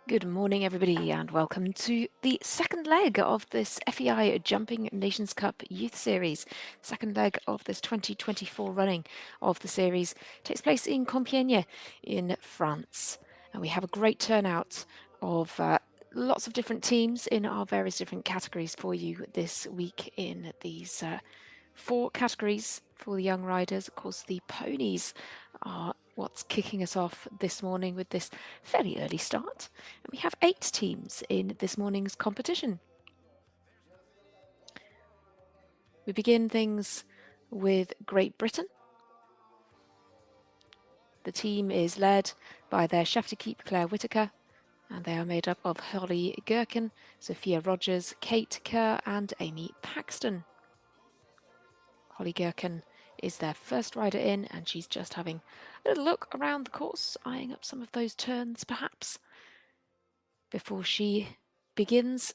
Good morning, everybody, and welcome to the second leg of this FEI Jumping Nations Cup Youth Series. Second leg of this 2024 running of the series takes place in Compiègne in France. And we have a great turnout of lots of different teams in our various different categories for you this week in these 4 categories for the young riders. Of course, the ponies are what's kicking us off this morning with this fairly early start. And we have 8 teams in this morning's competition. We begin things with Great Britain. The team is led by their chef de keep, Claire Whitaker, and they are made up of Holly Gherkin, Sophia Rogers, Kate Kerr, and Amy Paxton. Holly Gherkin is their first rider in, and she's just having a little look around the course, eyeing up some of those turns perhaps, before she begins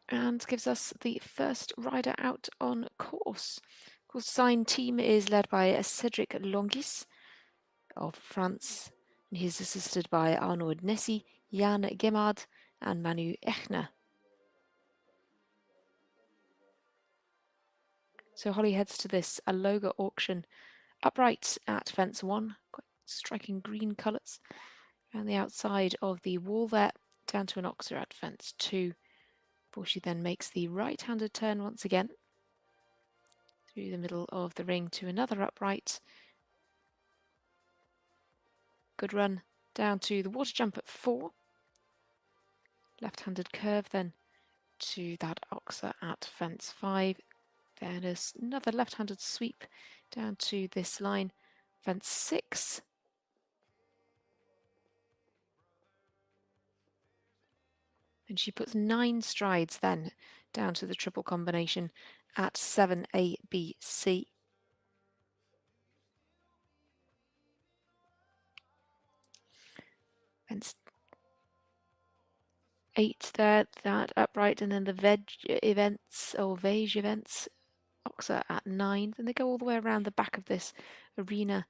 and gives us the first rider out on course. Course design team is led by Cedric Longis of France, and he's assisted by Arnaud Nessy, Jan Gemard, and Manu Echner. So Holly heads to this Aloga auction upright at fence 1, quite striking green colours, around the outside of the wall there, down to an oxer at fence 2, before she then makes the right-handed turn once again, through the middle of the ring to another upright. Good run down to the water jump at 4. Left-handed curve then to that oxer at fence 5. Then there's another left-handed sweep down to this line, fence 6. And she puts 9 strides then down to the triple combination at 7A, B, C. Fence 8 there, that upright, and then the Vege events oxer at 9. Then they go all the way around the back of this arena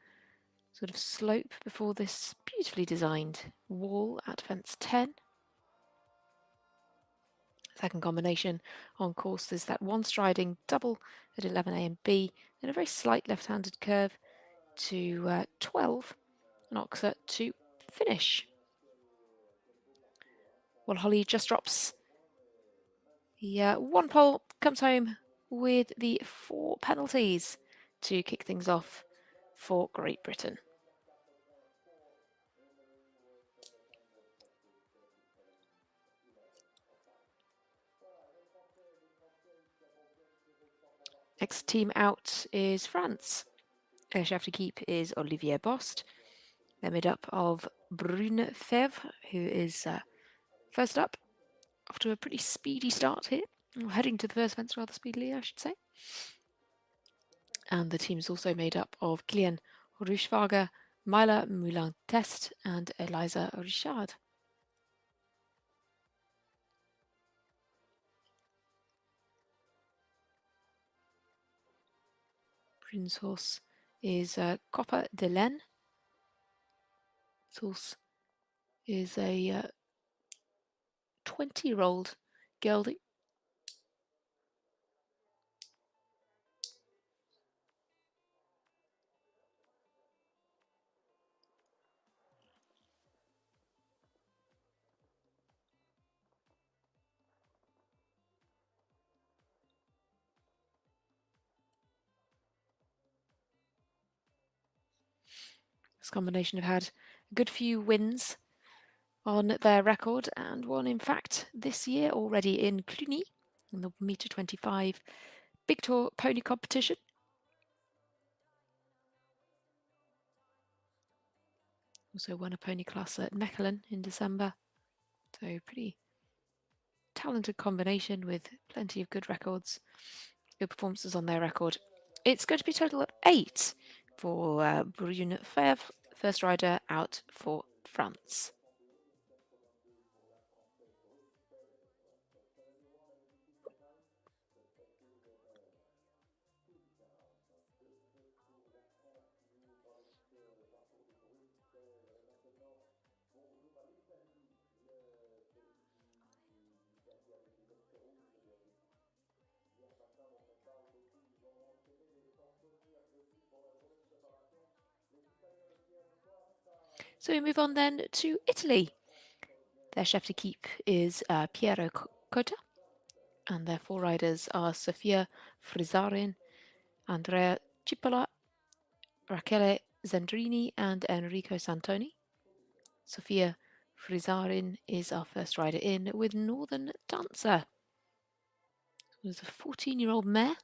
sort of slope before this beautifully designed wall at fence 10. Second combination on course is that one striding double at 11A and B, then a very slight left-handed curve to 12, an oxer to finish. Well, Holly just drops the 1 pole, comes home with the 4 penalties to kick things off for Great Britain. Next team out is France. Their chef de keep is Olivier Bost. They're made up of Brune Fevre, who is first up, off to a pretty speedy start here. Heading to the first fence rather speedily, I should say. And the team is also made up of Gillian Ruschwager, Myla Moulin-Test, and Eliza Richard. Brune's horse is Copper de Laine. This horse is a 20-year-old gelding. This combination have had a good few wins on their record, and one in fact this year already in Cluny in the metre 25 Big Tour pony competition. Also won a pony class at Mechelen in December. So pretty talented combination with plenty of good records, good performances on their record. It's going to be a total of 8 for Brune Fevre, first rider out for France. So we move on then to Italy. Their chef de keep is Piero Cotta, and their 4 riders are Sofia Frizarin, Andrea Cipolla, Rachele Zendrini, and Enrico Santoni. Sofia Frizarin is our first rider in with Northern Dancer. It was a 14-year-old mare,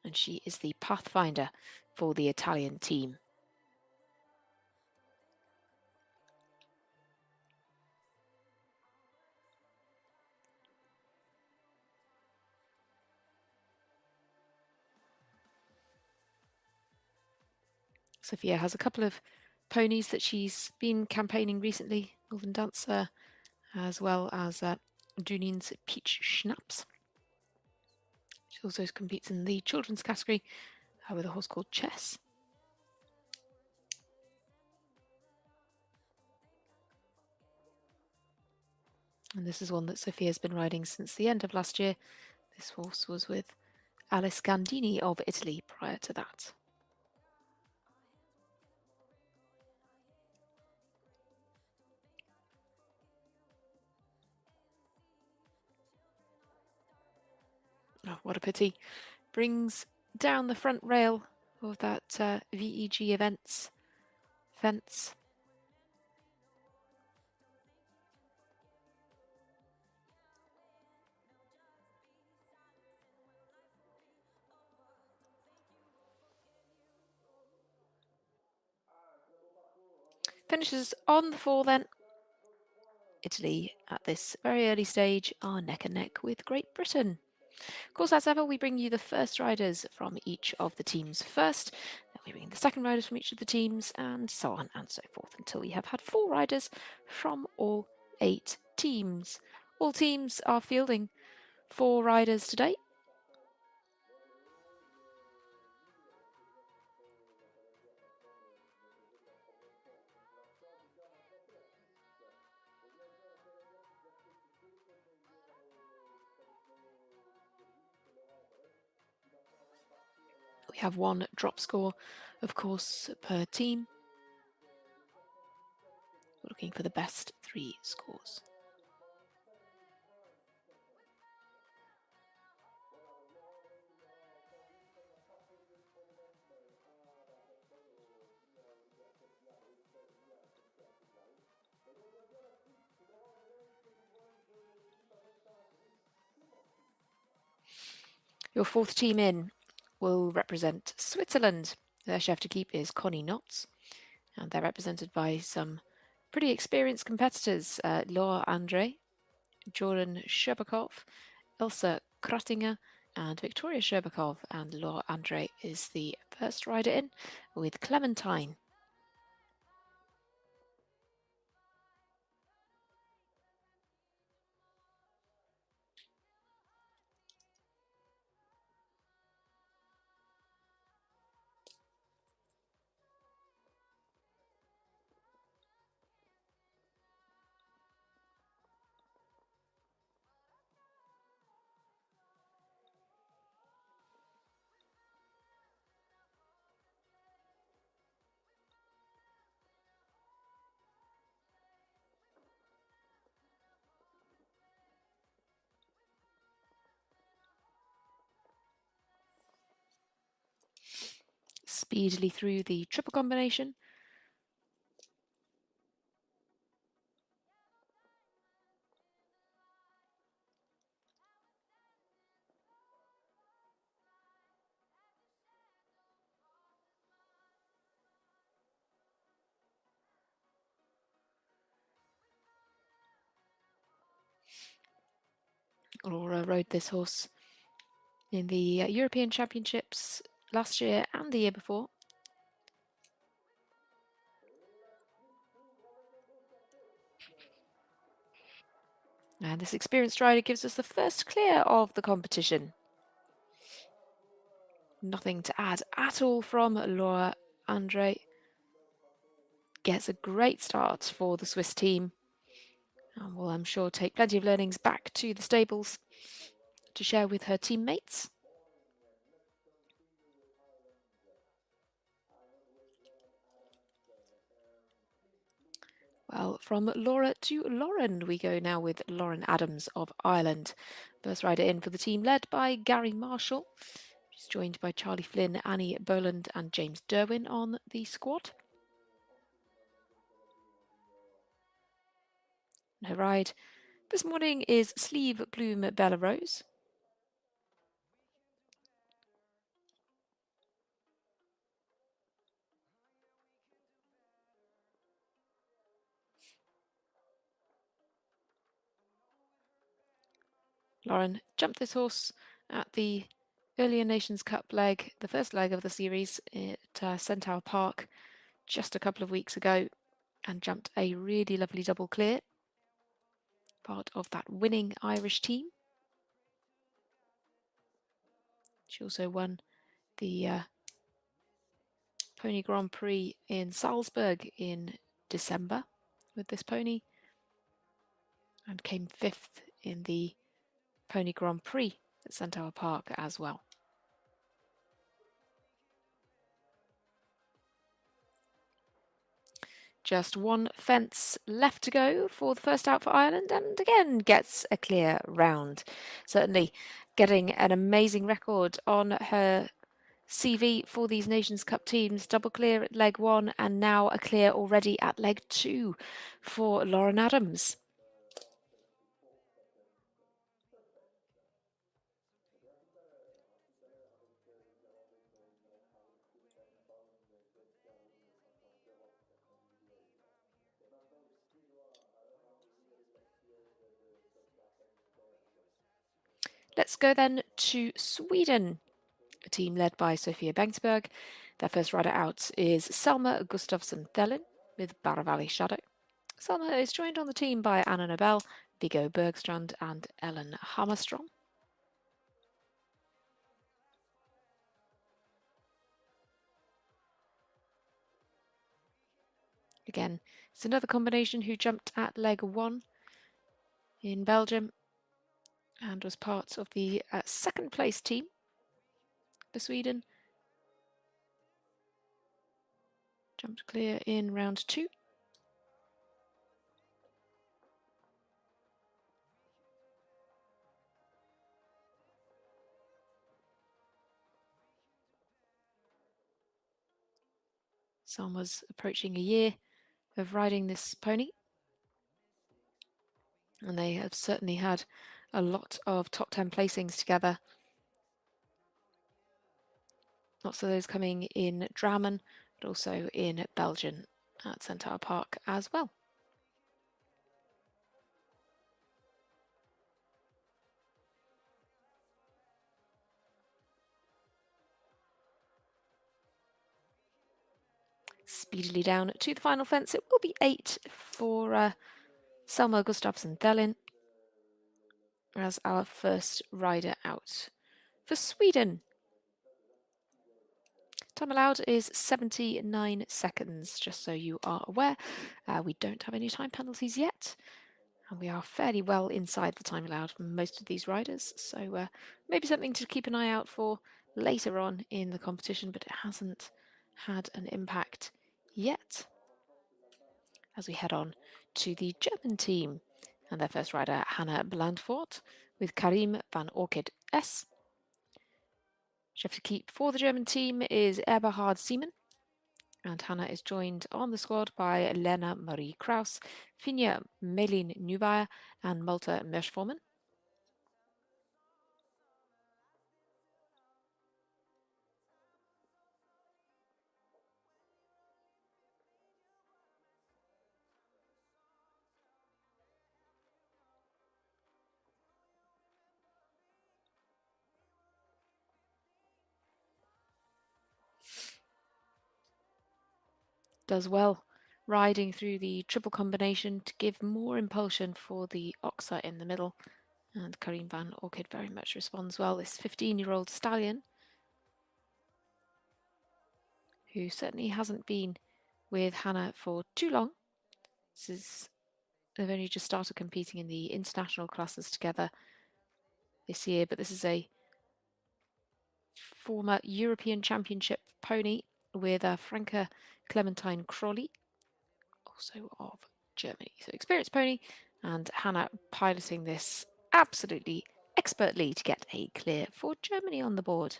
and she is the pathfinder for the Italian team. Sophia has a couple of ponies that she's been campaigning recently, Northern Dancer, as well as Dunins Peach Schnapps. She also competes in the children's category with a horse called Chess. And this is one that Sophia's been riding since the end of last year. This horse was with Alice Gandini of Italy prior to that. Oh, what a pity. Brings down the front rail of that VEG events fence. Finishes on the 4 then. Italy at this very early stage are neck and neck with Great Britain. Of course, as ever, we bring you the first riders from each of the teams first, then we bring the second riders from each of the teams, and so on and so forth until we have had 4 riders from all 8 teams. All teams are fielding 4 riders today. We have 1 drop score, of course, per team. We're looking for the best 3 scores. Your 4th team in will represent Switzerland. Their chef de keep is Connie Knotts, and they're represented by some pretty experienced competitors, Laura Andre, Jordan Sherbakov, Ilse Kratinger, and Victoria Sherbakov. And Laura Andre is the first rider in with Clementine. Speedily through the triple combination. Laura rode this horse in the European Championships last year and the year before. And this experienced rider gives us the first clear of the competition. Nothing to add at all from Laura Andre. Gets a great start for the Swiss team. and will, I'm sure, take plenty of learnings back to the stables to share with her teammates. Well, from Laura to Lauren, we go now with Lauren Adams of Ireland. First rider in for the team, led by Gary Marshall. She's joined by Charlie Flynn, Annie Boland and James Derwin on the squad. Her ride this morning is Sleeve Bloom Bella Rose. Lauren jumped this horse at the earlier Nations Cup leg, the first leg of the series at Centaur Park just a couple of weeks ago, and jumped a really lovely double clear, part of that winning Irish team. She also won the Pony Grand Prix in Salzburg in December with this pony, and came 5th in the Pony Grand Prix at Centaur Park as well. Just one fence left to go for the first out for Ireland, and again gets a clear round. Certainly getting an amazing record on her CV for these Nations Cup teams. Double clear at leg 1 and now a clear already at leg 2 for Lauren Adams. Let's go then to Sweden, a team led by Sofia Bengtsberg. Their first rider out is Selma Gustafsson Thelen with Barra Valley Shadow. Selma is joined on the team by Anna Nobel, Viggo Bergstrand and Ellen Hammerstrom. Again, it's another combination who jumped at leg 1 in Belgium and was part of the second place team for Sweden. Jumped clear in round 2. Selma's approaching a year of riding this pony, and they have certainly had a lot of top 10 placings together. Lots of those coming in Drammen, but also in Belgium at Centaur Park as well. Speedily down to the final fence. It will be 8 for Selma Gustafsson Thelen as our first rider out for Sweden. Time allowed is 79 seconds, just so you are aware. We don't have any time penalties yet, and we are fairly well inside the time allowed for most of these riders, so maybe something to keep an eye out for later on in the competition, but it hasn't had an impact yet. As we head on to the German team, and their first rider, Hannah Blandfort, with Karim van Orchid S. Chef de keep for the German team is Eberhard Siemen, and Hannah is joined on the squad by Lena Marie Kraus, Finja Melin Neuweier and Malte Merschformen. Does well riding through the triple combination to give more impulsion for the Oxa in the middle, and Karim van Orchid very much responds well. This 15-year-old stallion, who certainly hasn't been with Hannah for too long. This is They've only just started competing in the international classes together this year, but this is a former European Championship pony with Franca Clementine Crowley, also of Germany. So experienced pony, and Hannah piloting this absolutely expertly to get a clear for Germany on the board.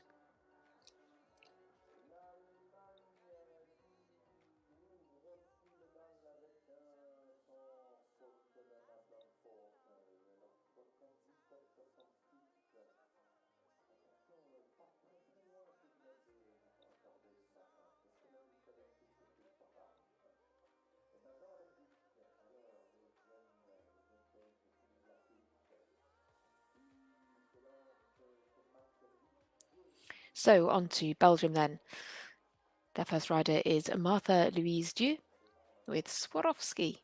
So on to Belgium then. Their first rider is Martha Louise Dieu with Swarovski.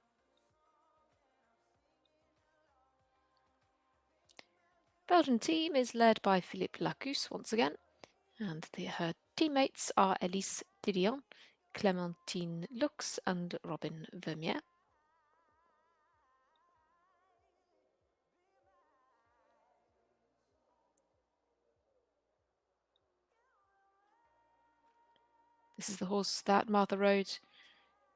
Belgian team is led by Philippe Lacus once again, and her teammates are Elise Didion, Clémentine Lux and Robin Vermeer. This is the horse that Martha rode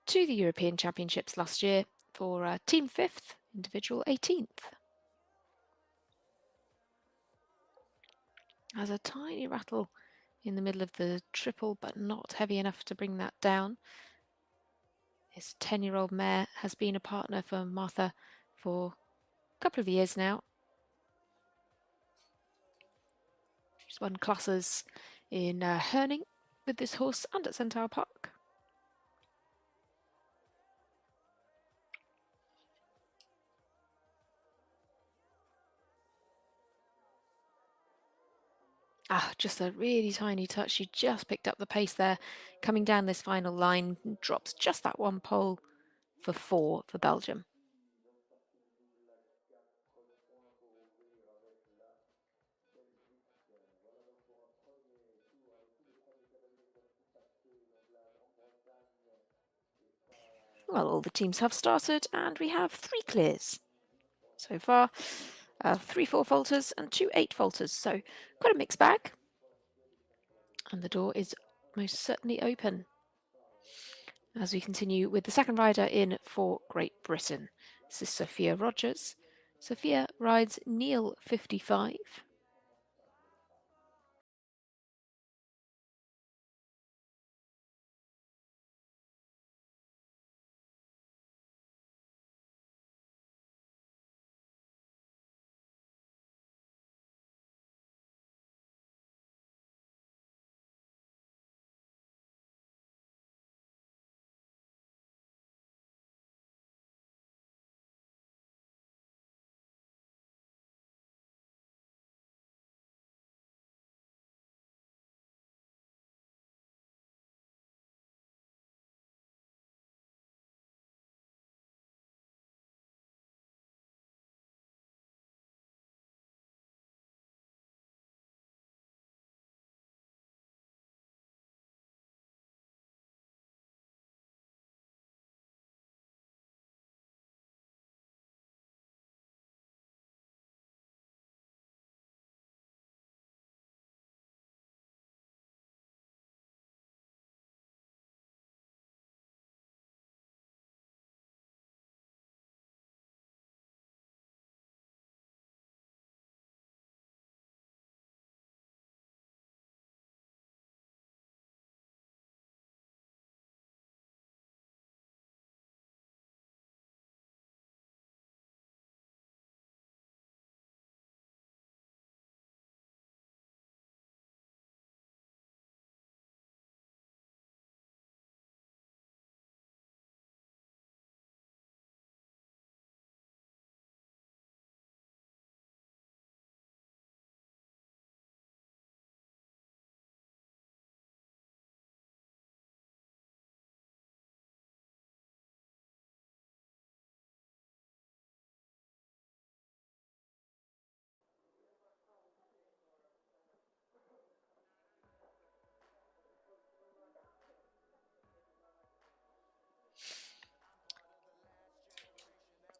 to the European Championships last year for team 5th, individual 18th. Has a tiny rattle in the middle of the triple, but not heavy enough to bring that down. This 10-year-old mare has been a partner for Martha for a couple of years now. She's won classes in Herning with this horse and at Centaur Park. Just a really tiny touch. She just picked up the pace there. Coming down this final line, drops just that one pole for 4 for Belgium. Well, all the teams have started, and we have 3 clears so far. 3 4-faulters and 2 8-faulters, so quite a mixed bag. And the door is most certainly open. As we continue with the second rider in for Great Britain. This is Sophia Rogers. Sophia rides Neil 55.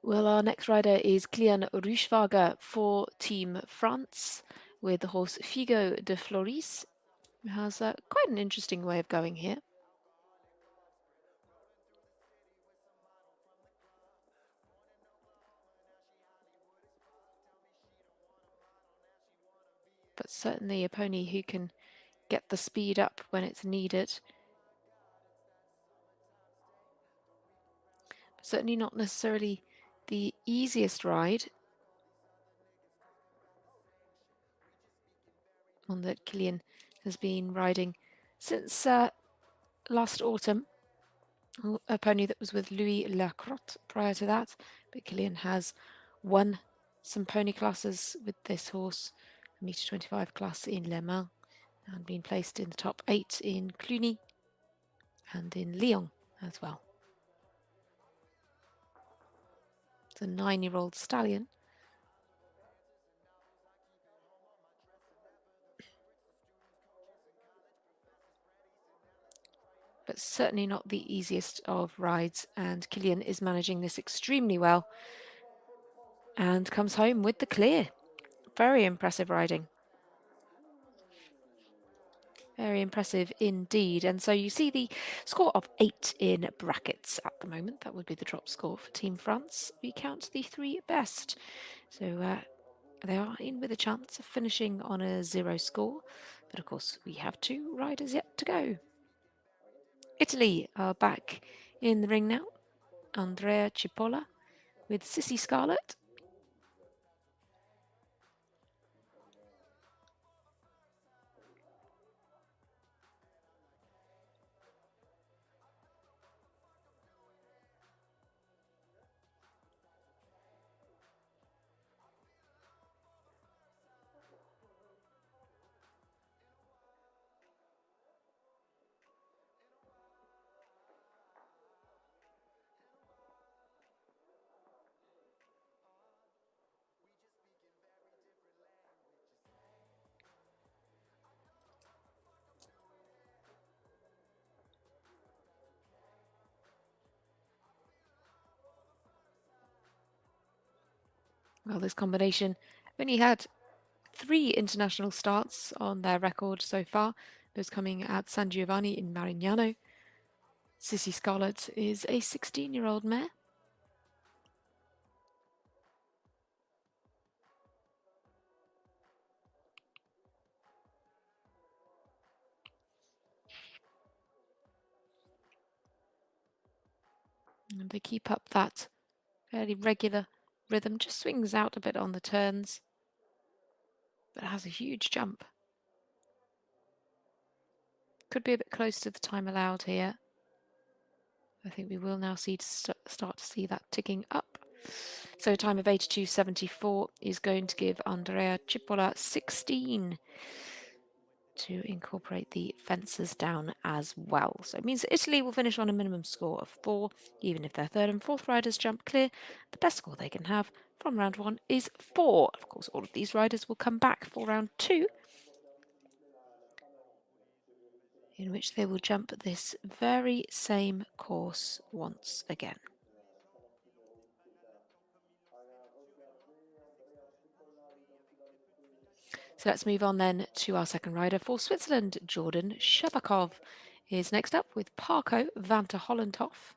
Well, our next rider is Kilian Ruschwager for Team France with the horse Figo de Floris, who has quite an interesting way of going here. But certainly a pony who can get the speed up when it's needed. Certainly not necessarily the easiest ride. One that Kilian has been riding since last autumn. A pony that was with Louis Lacrotte prior to that, but Kilian has won some pony classes with this horse, a metre 25 class in Le Mans, and been placed in the top 8 in Cluny and in Lyon as well. It's a 9-year-old stallion. But certainly not the easiest of rides, and Kilian is managing this extremely well and comes home with the clear. Very impressive riding. Very impressive indeed. And so you see the score of 8 in brackets at the moment. That would be the drop score for Team France. We count the 3 best. So they are in with a chance of finishing on a 0 score. But of course, we have 2 riders yet to go. Italy are back in the ring now. Andrea Cipolla with Sissy Scarlett. Well, this combination only had 3 international starts on their record so far, those coming at San Giovanni in Marignano. Sissy Scarlett is a 16-year-old mare. And they keep up that fairly regular rhythm, just swings out a bit on the turns, but has a huge jump. Could be a bit close to the time allowed here. I think we will now see start to see that ticking up. So a time of 82.74 is going to give Andrea Cipolla 16 to incorporate the fences down as well. So it means that Italy will finish on a minimum score of 4, even if their 3rd and 4th riders jump clear. The best score they can have from round 1 is 4. Of course, all of these riders will come back for round 2, in which they will jump this very same course once again. So let's move on then to our second rider for Switzerland. Jordan Shebakov is next up with Parco Vanta Hollenthoff.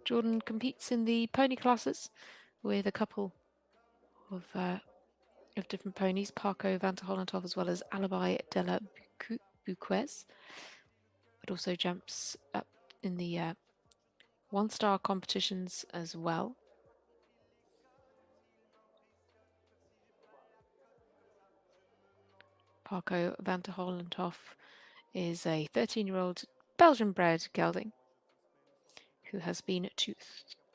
Jordan competes in the pony classes with a couple of different ponies, Parco Vanta Hollenthoff as well as Alibi de la Buquez, but also jumps up in the 1-star competitions as well. Parco Vanta Hollenthoff is a 13-year-old Belgian-bred gelding who has been to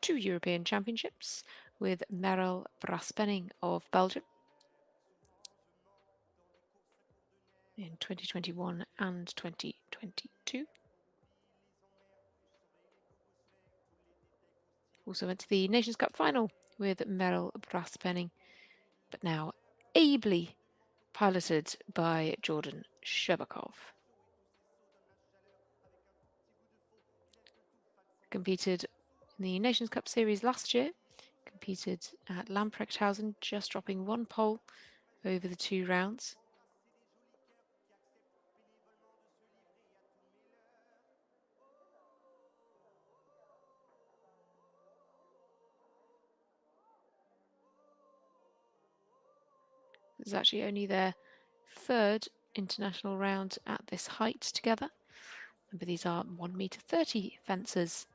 2 European Championships with Merel Braspenning of Belgium in 2021 and 2022. Also went to the Nations Cup final with Meryl Braspenning, but now ably piloted by Jordan Sherbakov. Competed in the Nations Cup series last year, competed at Lamprechtshausen, just dropping one pole over the 2 rounds. This is actually only their 3rd international round at this height together. Remember, these are 1.30 m fences.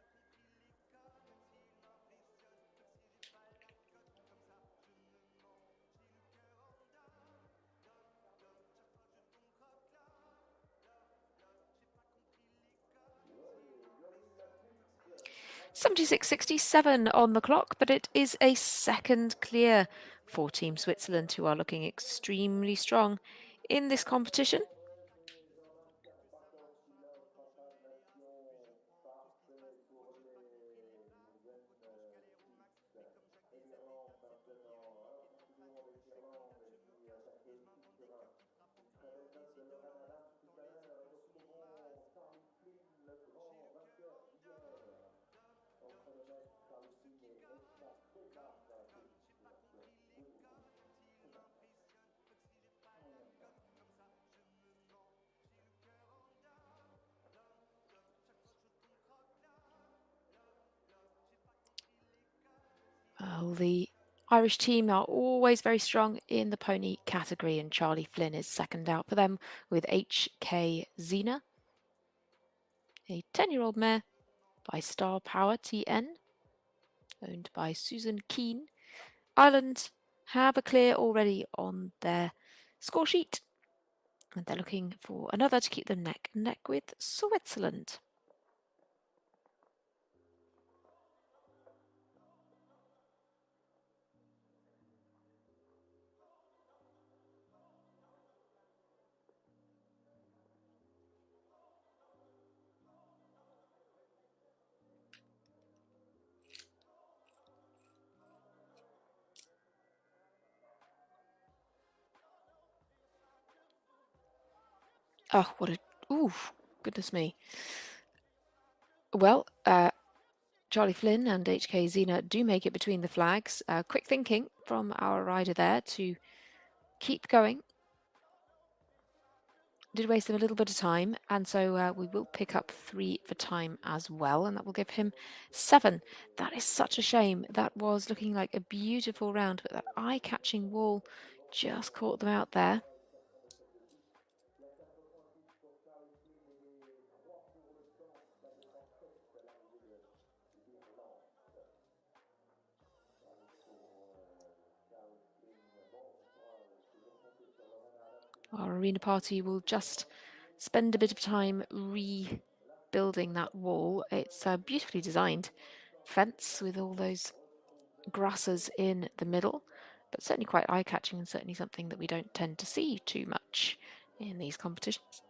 .76.67 on the clock, but it is a second clear for Team Switzerland, who are looking extremely strong in this competition. The Irish team are always very strong in the pony category, and Charlie Flynn is second out for them with HK Xena, a 10-year-old mare by Star Power TN, owned by Susan Keane. Ireland have a clear already on their score sheet, and they're looking for another to keep them neck and neck with Switzerland. Oh, what a... Ooh, goodness me. Well, Charlie Flynn and HK Xena do make it between the flags. Quick thinking from our rider there to keep going. Did waste them a little bit of time, and so we will pick up 3 for time as well, and that will give him 7. That is such a shame. That was looking like a beautiful round, but that eye-catching wall just caught them out there. Our arena party will just spend a bit of time rebuilding that wall. It's a beautifully designed fence with all those grasses in the middle, but certainly quite eye-catching, and certainly something that we don't tend to see too much in these competitions.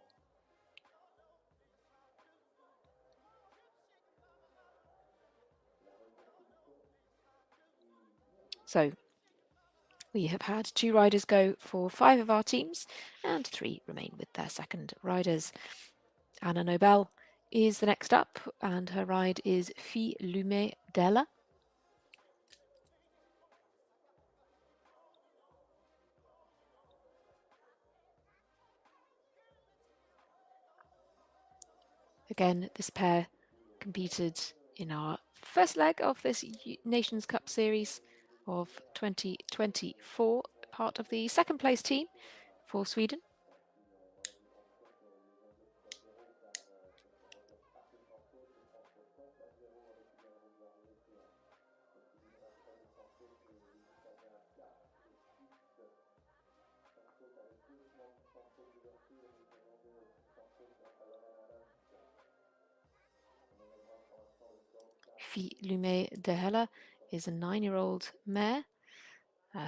So we have had 2 riders go for 5 of our teams, and 3 remain with their second riders. Anna Nobel is the next up, and her ride is Fille Lumet d'Ella. Again, this pair competed in our first leg of this Nations Cup series of 2024, part of the second place team for Sweden. Fille Lumet d'Ella is a 9-year-old mare,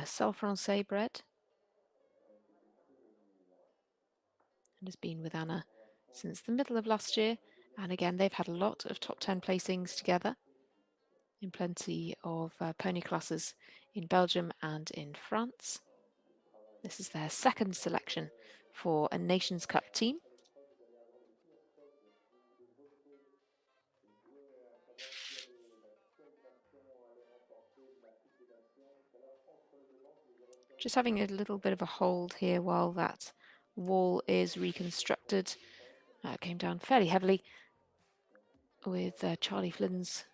Selle Francais bred, and has been with Anna since the middle of last year. And again, they've had a lot of top 10 placings together. in plenty of pony classes in Belgium and in France. This is their second selection for a Nations Cup team. Just having a little bit of a hold here while that wall is reconstructed. Came down fairly heavily with Charlie Flynn's.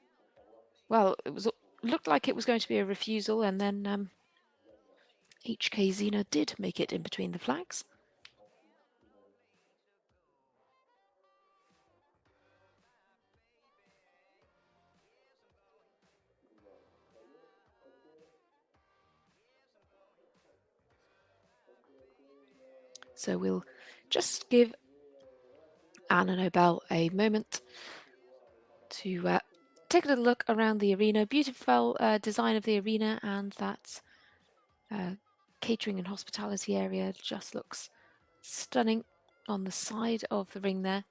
Well, looked like it was going to be a refusal, and then HK Xena did make it in between the flags. So we'll just give Anna Nobel a moment to take a little look around the arena. Beautiful design of the arena, and that catering and hospitality area just looks stunning on the side of the ring there.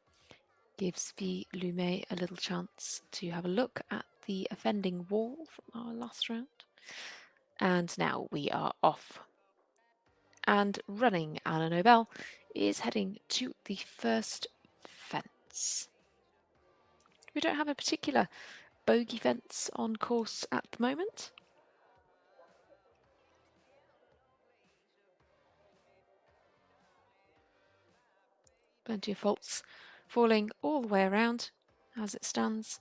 Gives the Lumet a little chance to have a look at the offending wall from our last round. And now we are off. And running Anna Nobel is heading to the first fence. We don't have a particular bogey fence on course at the moment. Plenty of faults falling all the way around as it stands.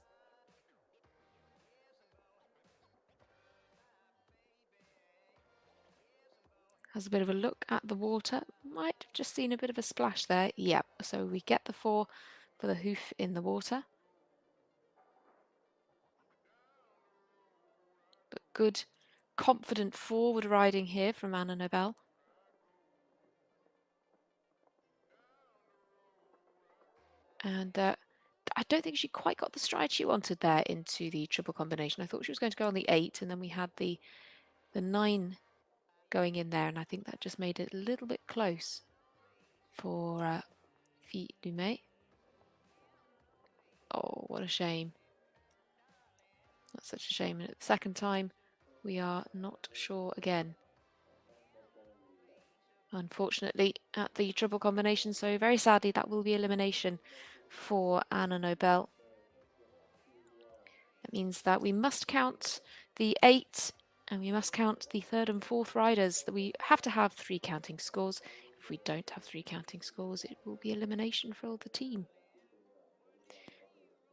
Has a bit of a look at the water. Might have just seen a bit of a splash there. Yep, so we get the 4 for the hoof in the water. But good, confident forward riding here from Anna Nobel. And I don't think she quite got the stride she wanted there into the triple combination. I thought she was going to go on the 8, and then we had the 9 going in there, and I think that just made it a little bit close for FEI Lumet. Oh, what a shame. That's such a shame. And at the second time, we are not sure again. Unfortunately, at the triple combination, so very sadly, that will be elimination for Anna Nobel. That means that we must count the 8 and we must count the 3rd and 4th riders. That we have to have 3 counting scores. If we don't have 3 counting scores, it will be elimination for the team.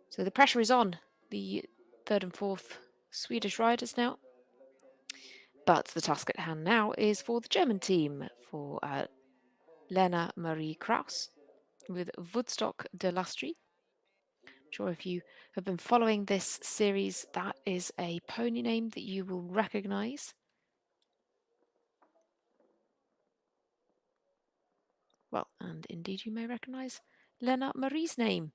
So the pressure is on the 3rd and 4th Swedish riders now. But the task at hand now is for the German team, for Lena Marie Kraus with Woodstock de Lastry. Sure, if you have been following this series, that is a pony name that you will recognise. Well, and indeed you may recognise Lena Marie's name.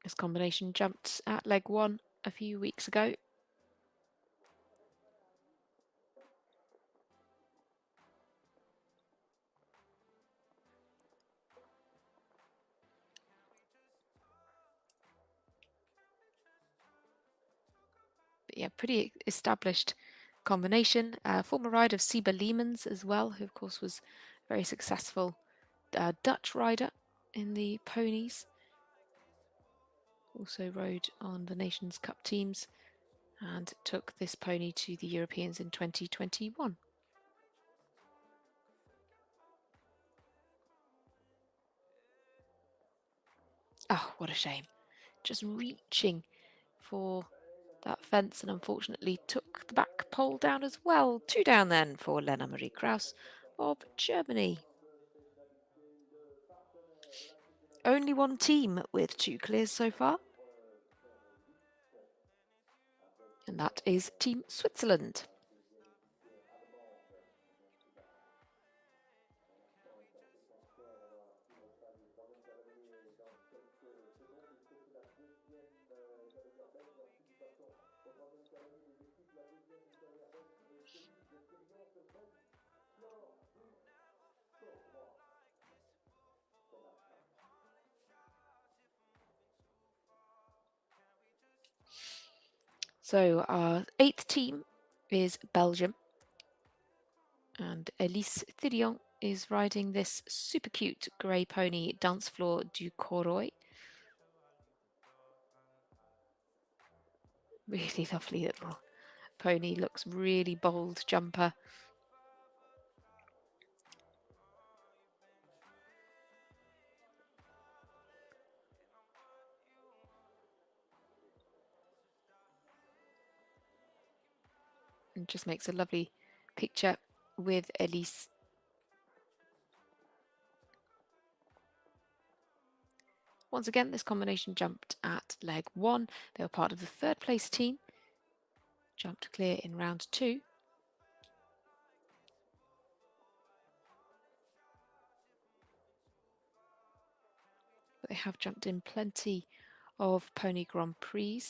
This combination jumped at leg 1 a few weeks ago. But yeah, pretty established combination. Former rider of Siba Lehmans as well, who of course was very successful Dutch rider in the ponies. Also rode on the Nations Cup teams and took this pony to the Europeans in 2021. Oh, what a shame. Just reaching for that fence and unfortunately took the back pole down as well. 2 down then for Lena Marie Kraus of Germany. Only one team with 2 clears so far. And that is Team Switzerland. So our 8th team is Belgium, and Elise Thirion is riding this super cute grey pony, Dance Floor du Corroy. Really lovely little pony, looks really bold jumper. And just makes a lovely picture with Elise. Once again, this combination jumped at leg 1. They were part of the 3rd place team. Jumped clear in round 2. But they have jumped in plenty of Pony Grand Prix.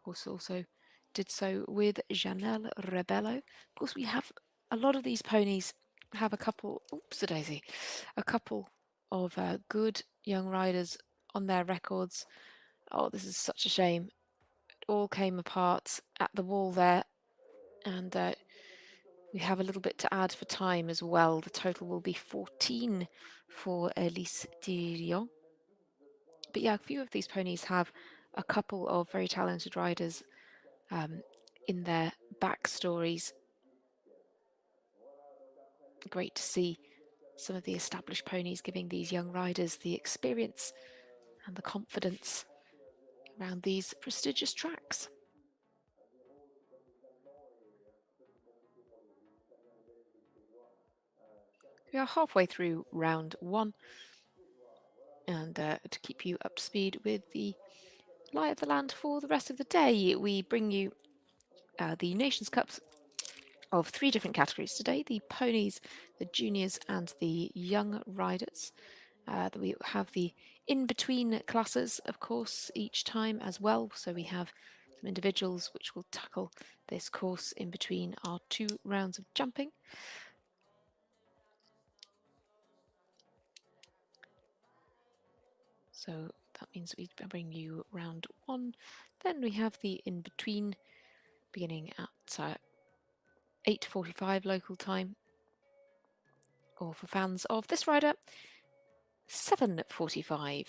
Also did so with Janelle Rebello. Of course, we have a lot of these ponies have a couple, oops-a-daisy, a couple of good young riders on their records. Oh, this is such a shame. It all came apart at the wall there, and we have a little bit to add for time as well. The total will be 14 for Elise Thirion. But yeah, a few of these ponies have a couple of very talented riders in their backstories. Great to see some of the established ponies giving these young riders the experience and the confidence around these prestigious tracks. We are halfway through round 1, and to keep you up to speed with the lie of the land for the rest of the day, we bring you the Nations Cups of 3 different categories today: the ponies, the juniors and the young riders. We have the in-between classes, of course, each time as well. So we have some individuals which will tackle this course in between our 2 rounds of jumping. So that means we bring you round 1. Then we have the in-between beginning at 8:45 local time, or for fans of this rider, 7:45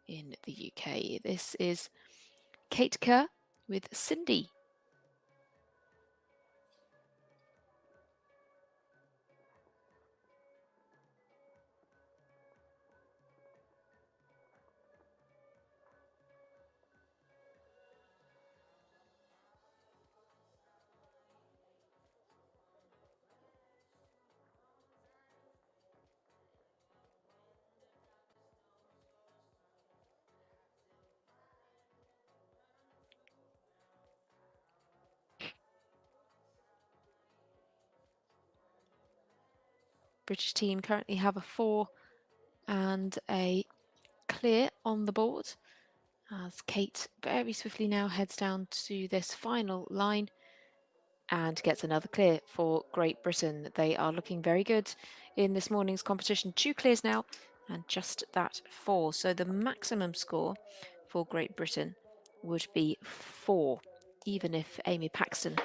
in the UK. This is Kate Kerr with Cindy. British team currently have a 4 and a clear on the board, as Kate very swiftly now heads down to this final line and gets another clear for Great Britain. They are looking very good in this morning's competition. 2 clears now and just that 4. So the maximum score for Great Britain would be 4, even if Amy Paxton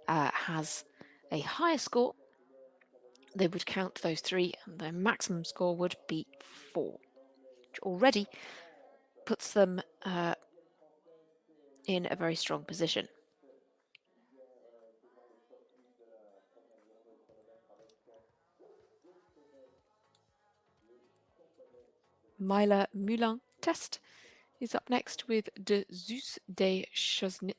has a higher score. They would count those 3 and their maximum score would be 4, which already puts them in a very strong position. Myla Moulin test is up next with De Zeus de Chenet.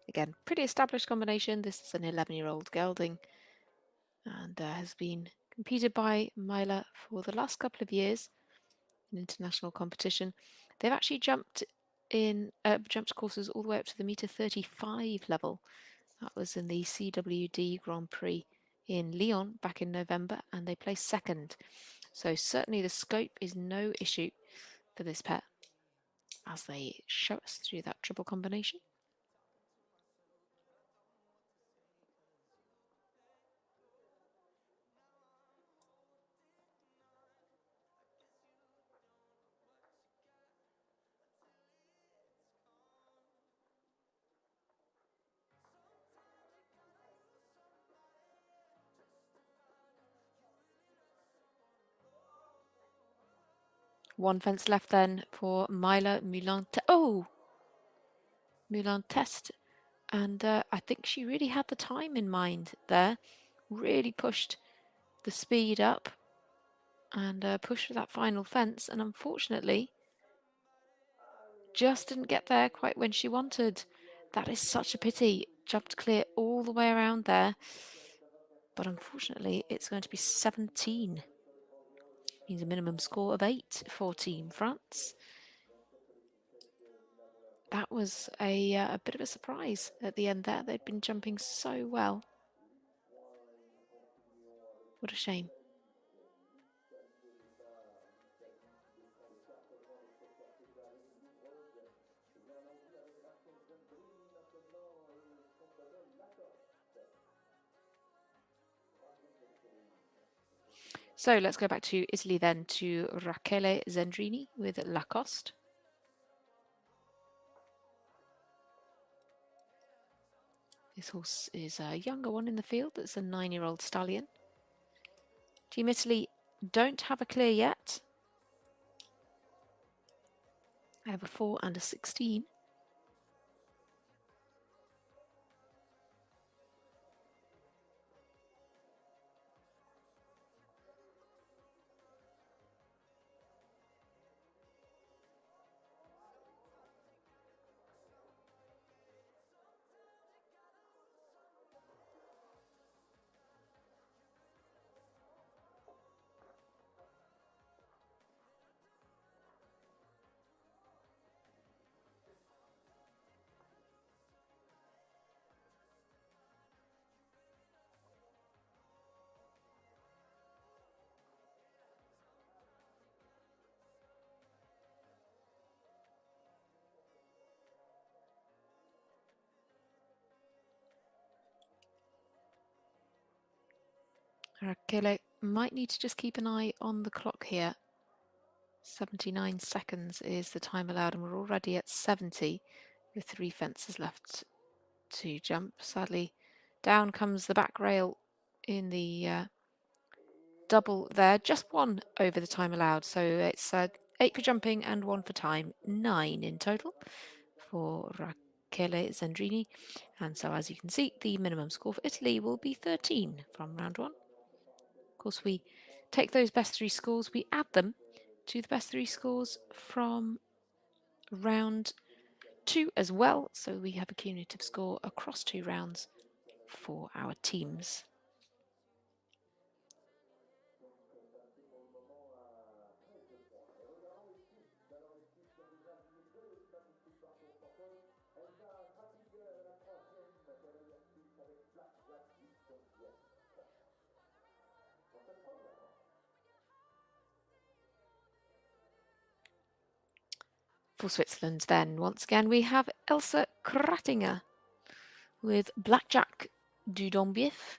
Again, pretty established combination. This is an 11-year-old gelding and has been competed by Myla for the last couple of years in international competition. They've actually jumped courses all the way up to the meter 35 level. That was in the CWD Grand Prix in Lyon back in November, and they placed 2nd. So certainly the scope is no issue for this pair as they show us through that triple combination. One fence left then for Myla Moulin. Moulin Test. And I think she really had the time in mind there. Really pushed the speed up and pushed for that final fence. And unfortunately, just didn't get there quite when she wanted. That is such a pity. Jumped clear all the way around there. But unfortunately, it's going to be 17. Means a minimum score of 8 for Team France. That was a bit of a surprise at the end there. They'd been jumping so well. What a shame. So let's go back to Italy then, to Rachele Zendrini with Lacoste. This horse is a younger one in the field. It's a 9-year-old stallion. Team Italy don't have a clear yet. I have a 4 and a 16. Rachele might need to just keep an eye on the clock here. 79 seconds is the time allowed, and we're already at 70 with 3 fences left to jump. Sadly, down comes the back rail in the double there. Just 1 over the time allowed, so it's 8 for jumping and 1 for time. 9 in total for Rachele Zendrini. And so, as you can see, the minimum score for Italy will be 13 from round 1. Of course, we take those best 3 scores, we add them to the best 3 scores from round 2 as well. So we have a cumulative score across 2 rounds for our teams. For Switzerland then, once again, we have Elsa Kratinger with Blackjack du Dombief.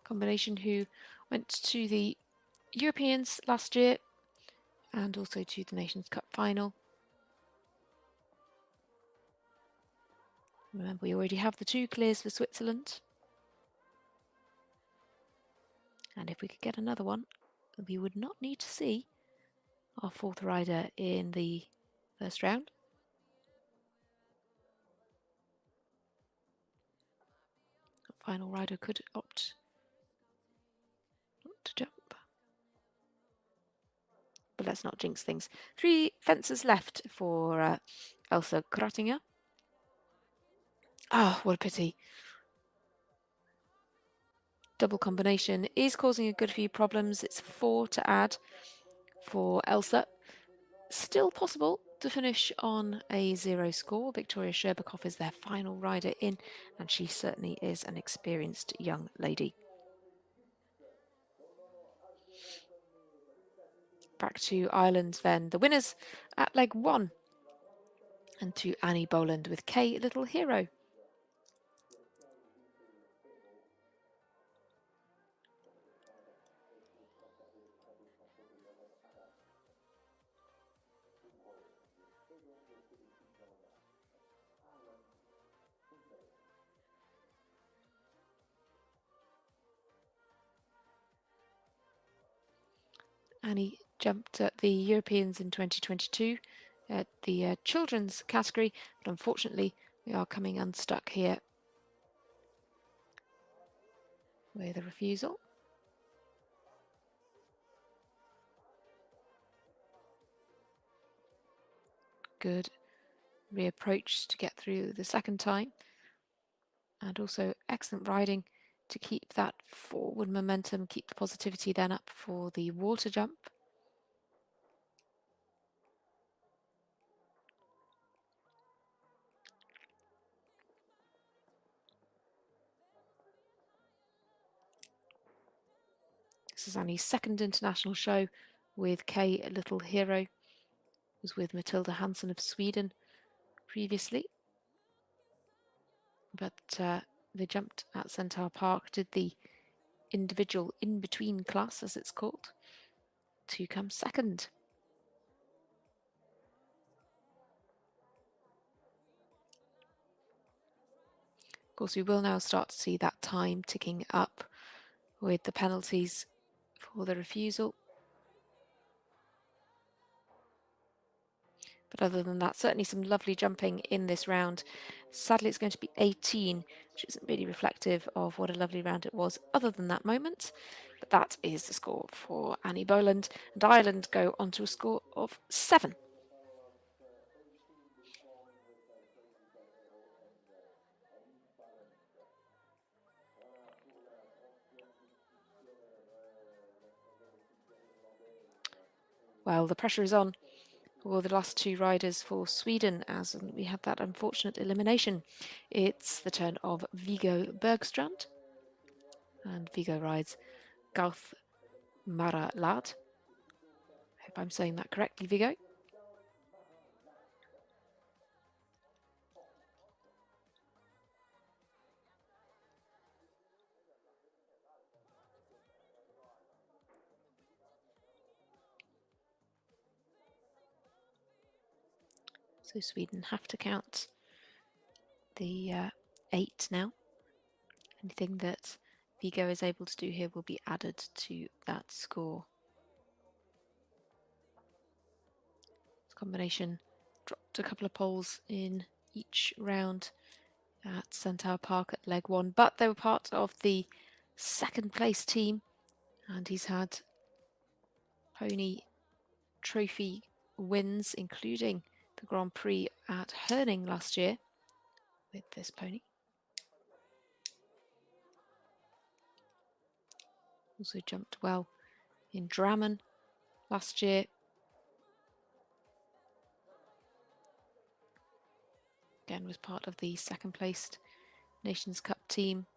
Combination who went to the Europeans last year and also to the Nations Cup final. Remember, we already have the 2 clears for Switzerland. And if we could get another one, we would not need to see our 4th rider in the first round. Final rider could opt not to jump. But let's not jinx things. 3 fences left for Elsa Kratinger. Oh, what a pity. double combination is causing a good few problems. It's 4 to add for Elsa. Still possible to finish on a 0 score. Victoria Sherbakov is their final rider in, and she certainly is an experienced young lady. Back to Ireland then. The winners at leg 1, and to Annie Boland with K Little Hero. Annie jumped at the Europeans in 2022 at the children's category, but unfortunately we are coming unstuck here with a refusal. Good reapproach to get through the second time, and also excellent riding to keep that forward momentum, keep the positivity then up for the water jump. This is Annie's second international show with K Little Hero. Was with Matilda Hansen of Sweden previously, but they jumped at Centaur Park, did the individual in-between class as it's called, to come second. Of course, we will now start to see that time ticking up with the penalties for the refusal. But other than that, certainly some lovely jumping in this round. Sadly, it's going to be 18, which isn't really reflective of what a lovely round it was other than that moment. But that is the score for Annie Boland, and Ireland go on to a score of 7. Well, the pressure is on for the last 2 riders for Sweden, as we had that unfortunate elimination. It's the turn of Viggo Bergstrand, and Viggo rides Gauth Mara Lad. Hope I'm saying that correctly, Viggo. So Sweden have to count the 8 now. Anything that Viggo is able to do here will be added to that score. This combination dropped a couple of poles in each round at Centaur Park at leg 1, but they were part of the second place team, and he's had pony trophy wins, including the Grand Prix at Herning last year with this pony. Also jumped well in Drammen last year. Again, was part of the second placed Nations Cup team.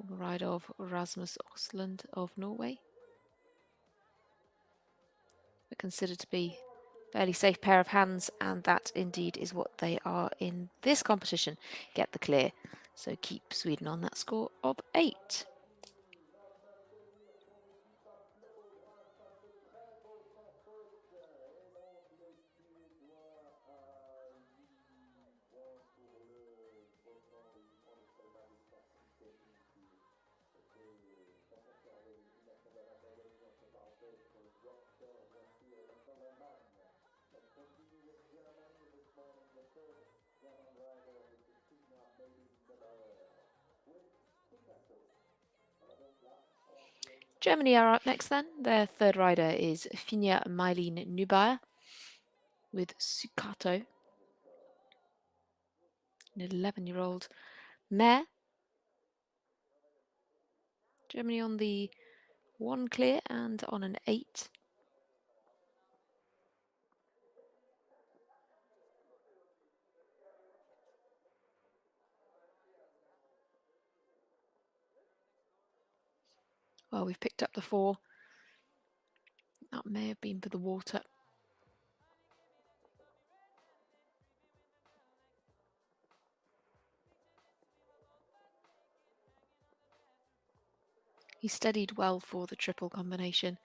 The ride of Rasmus Osland of Norway. But considered to be a fairly safe pair of hands, and that indeed is what they are in this competition. Get the clear. So keep Sweden on that score of 8. Germany are up next then. Their third rider is Finja Mylene Nubaer with Sukato. an 11-year-old mare. Germany on the 1 clear and on an 8. Well, we've picked up the 4. That may have been for the water. He steadied well for the triple combination.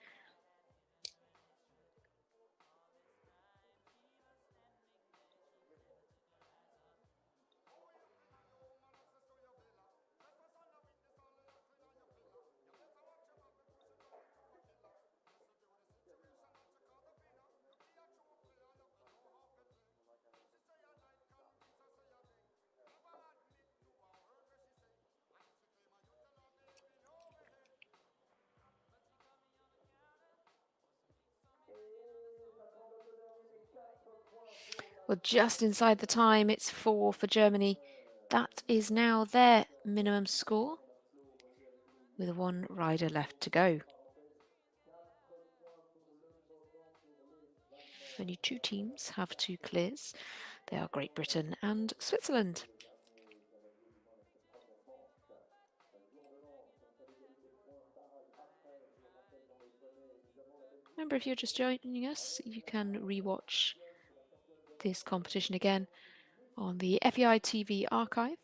Well, just inside the time, it's 4 for Germany. That is now their minimum score, with 1 rider left to go. Only 2 teams have 2 clears. They are Great Britain and Switzerland. Remember, if you're just joining us, you can rewatch this competition again on the FEI TV archive.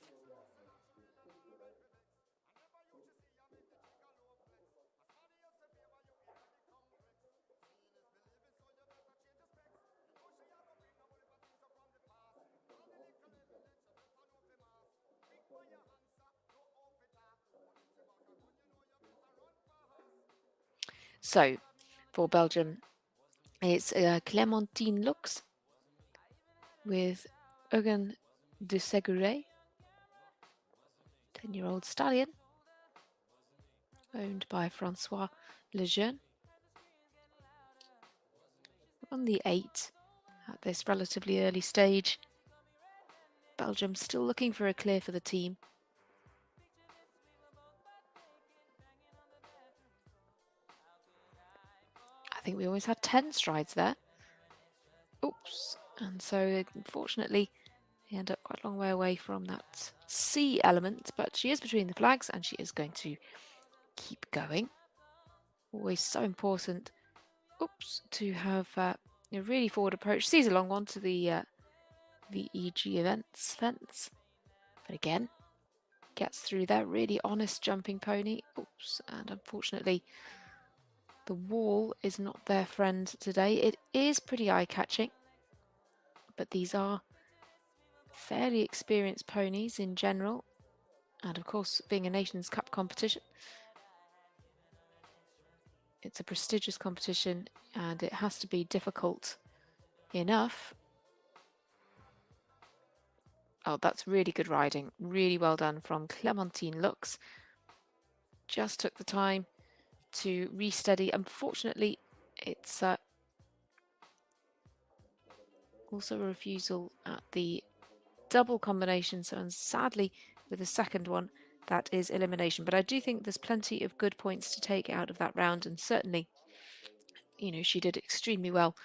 So, for Belgium, it's Clémentine Lux with Eugen de Segure, 10-year-old stallion, owned by Francois Lejeune. On the 8, at this relatively early stage, Belgium still looking for a clear for the team. I think we always had 10 strides there. Oops. And so, unfortunately, they end up quite a long way away from that C element, but she is between the flags and she is going to keep going. Always so important, to have a really forward approach. Sees a long one to the VEG events fence, but again, gets through there. Really honest jumping pony. And unfortunately, the wall is not their friend today. It is pretty eye-catching, but these are fairly experienced ponies in general, and of course, being a Nations Cup competition, it's a prestigious competition and it has to be difficult enough. Oh, that's really good riding. Really well done from Clémentine Lux. Just took the time to re-steady. Unfortunately, it's also a refusal at the double combination. So, and sadly, with the second one, that is elimination. But I do think there's plenty of good points to take out of that round. And certainly, you know, she did extremely well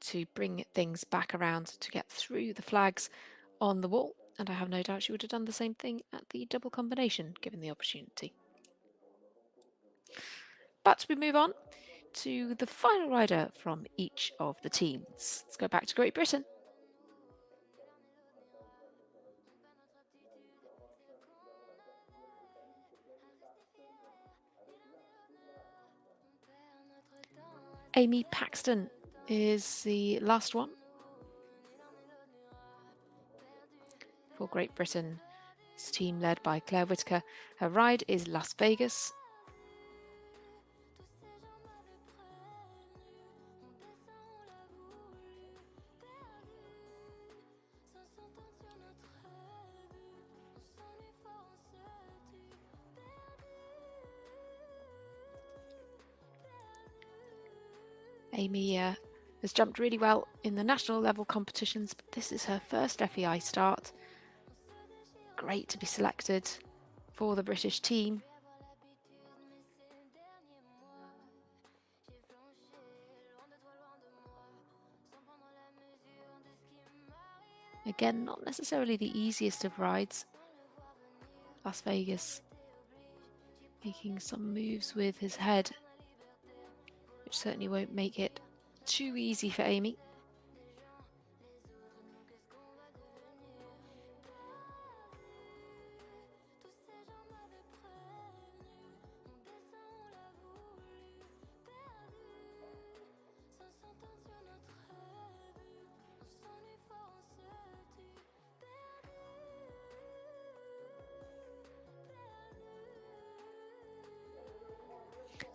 to bring things back around to get through the flags on the wall. And I have no doubt she would have done the same thing at the double combination, given the opportunity. But we move on to the final rider from each of the teams. Let's go back to Great Britain. Amy Paxton is the last one for Great Britain. This team led by Claire Whitaker. Her ride is Las Vegas. Amy has jumped really well in the national level competitions, but this is her first FEI start. great to be selected for the British team. Again, not necessarily the easiest of rides. Las Vegas making some moves with his head, which certainly won't make it too easy for Amy.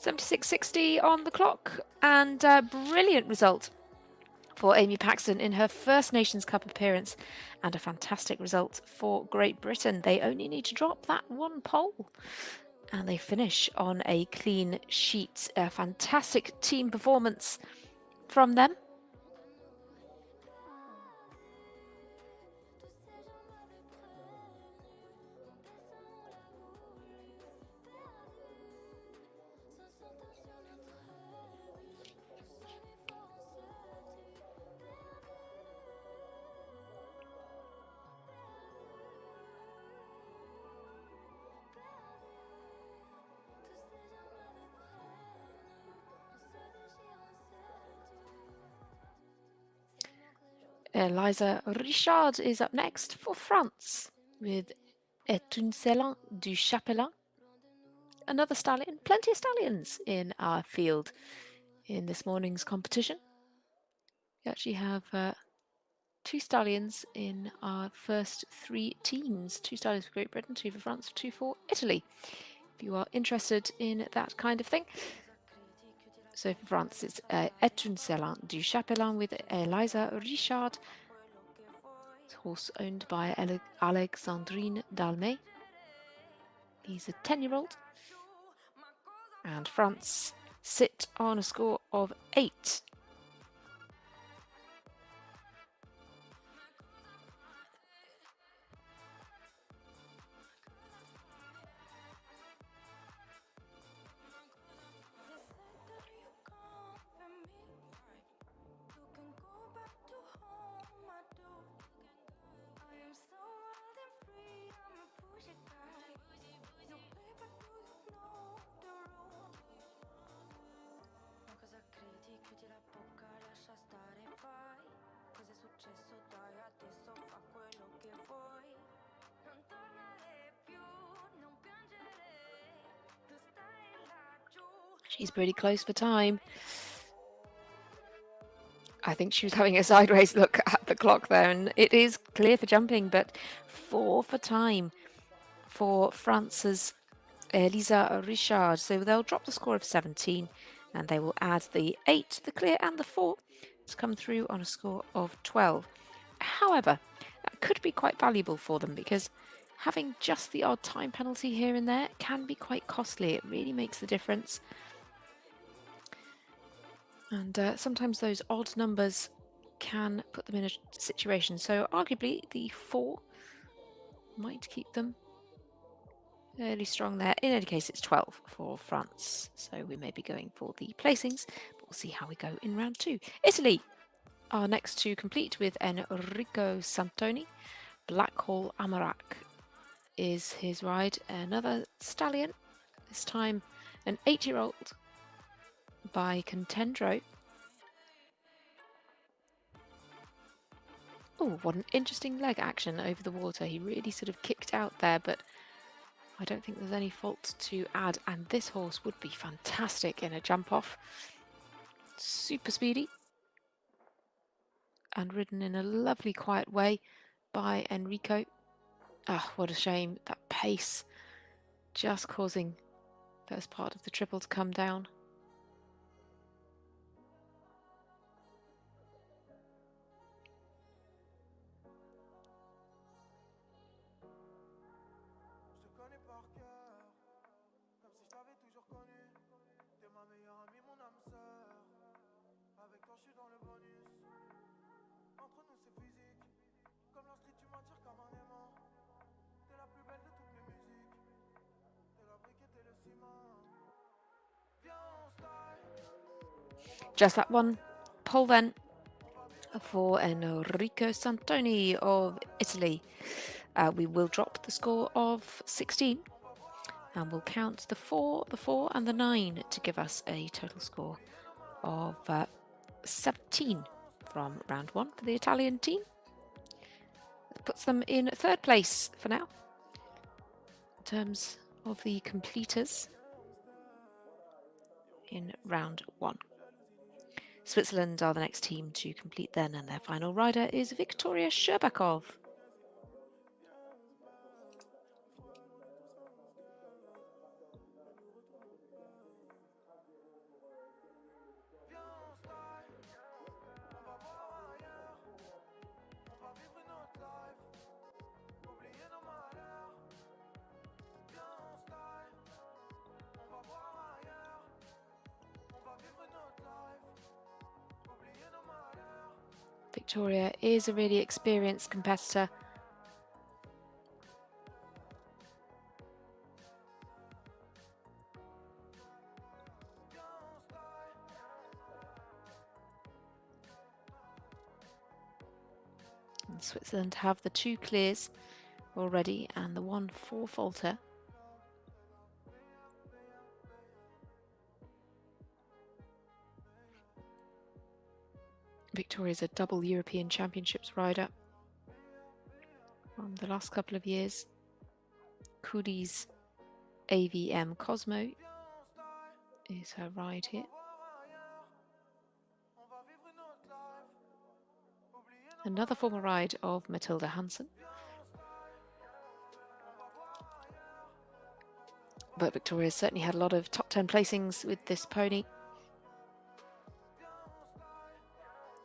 .76.60 on the clock, and a brilliant result for Amy Paxton in her first Nations Cup appearance, and a fantastic result for Great Britain. They only need to drop that one pole and they finish on a clean sheet. A fantastic team performance from them. Eliza Richard is up next for France with Étincelant du Chapelain. Another stallion, plenty of stallions in our field in this morning's competition. We actually have 2 stallions in our first 3 teams. 2 stallions for Great Britain, 2 for France, 2 for Italy. If you are interested in that kind of thing. So for France, it's Étincelant du Chapelain with Eliza Richard. It's a horse owned by Alexandrine Dalmay. He's a 10-year-old. And France sit on a score of 8. She's pretty close for time. I think she was having a sideways look at the clock there, and it is clear for jumping, but 4 for time for France's Eliza Richard. So they'll drop the score of 17, and they will add the 8, the clear, and the 4 to come through on a score of 12. However, that could be quite valuable for them, because having just the odd time penalty here and there can be quite costly. It really makes the difference. And sometimes those odd numbers can put them in a situation. So arguably the 4 might keep them fairly strong there. In any case, it's 12 for France. So we may be going for the placings, but we'll see how we go in round 2. Italy are next to complete with Enrico Santoni. Blackhall Amarak is his ride. Another stallion, this time an 8-year-old by Contendro. Oh, what an interesting leg action over the water. He really sort of kicked out there, but I don't think there's any fault to add. And this horse would be fantastic in a jump off. Super speedy. And ridden in a lovely quiet way by Enrico. Ah, what a shame. That pace just causing first part of the triple to come down. Just that one pole then for Enrico Santoni of Italy. We will drop the score of 16 and we'll count the 4, the 4 and the 9 to give us a total score of 17 from round 1 for the Italian team. That puts them in 3rd place for now in terms of the completers in round 1. Switzerland are the next team to complete then, and their final rider is Viktoria Sherbakov. Victoria is a really experienced competitor. And Switzerland have the 2 clears already and the 1 4 faulter. Victoria's a double European Championships rider from the last couple of years. Cooley's AVM Cosmo is her ride here. Another former ride of Matilda Hansen. But Victoria's certainly had a lot of top 10 placings with this pony.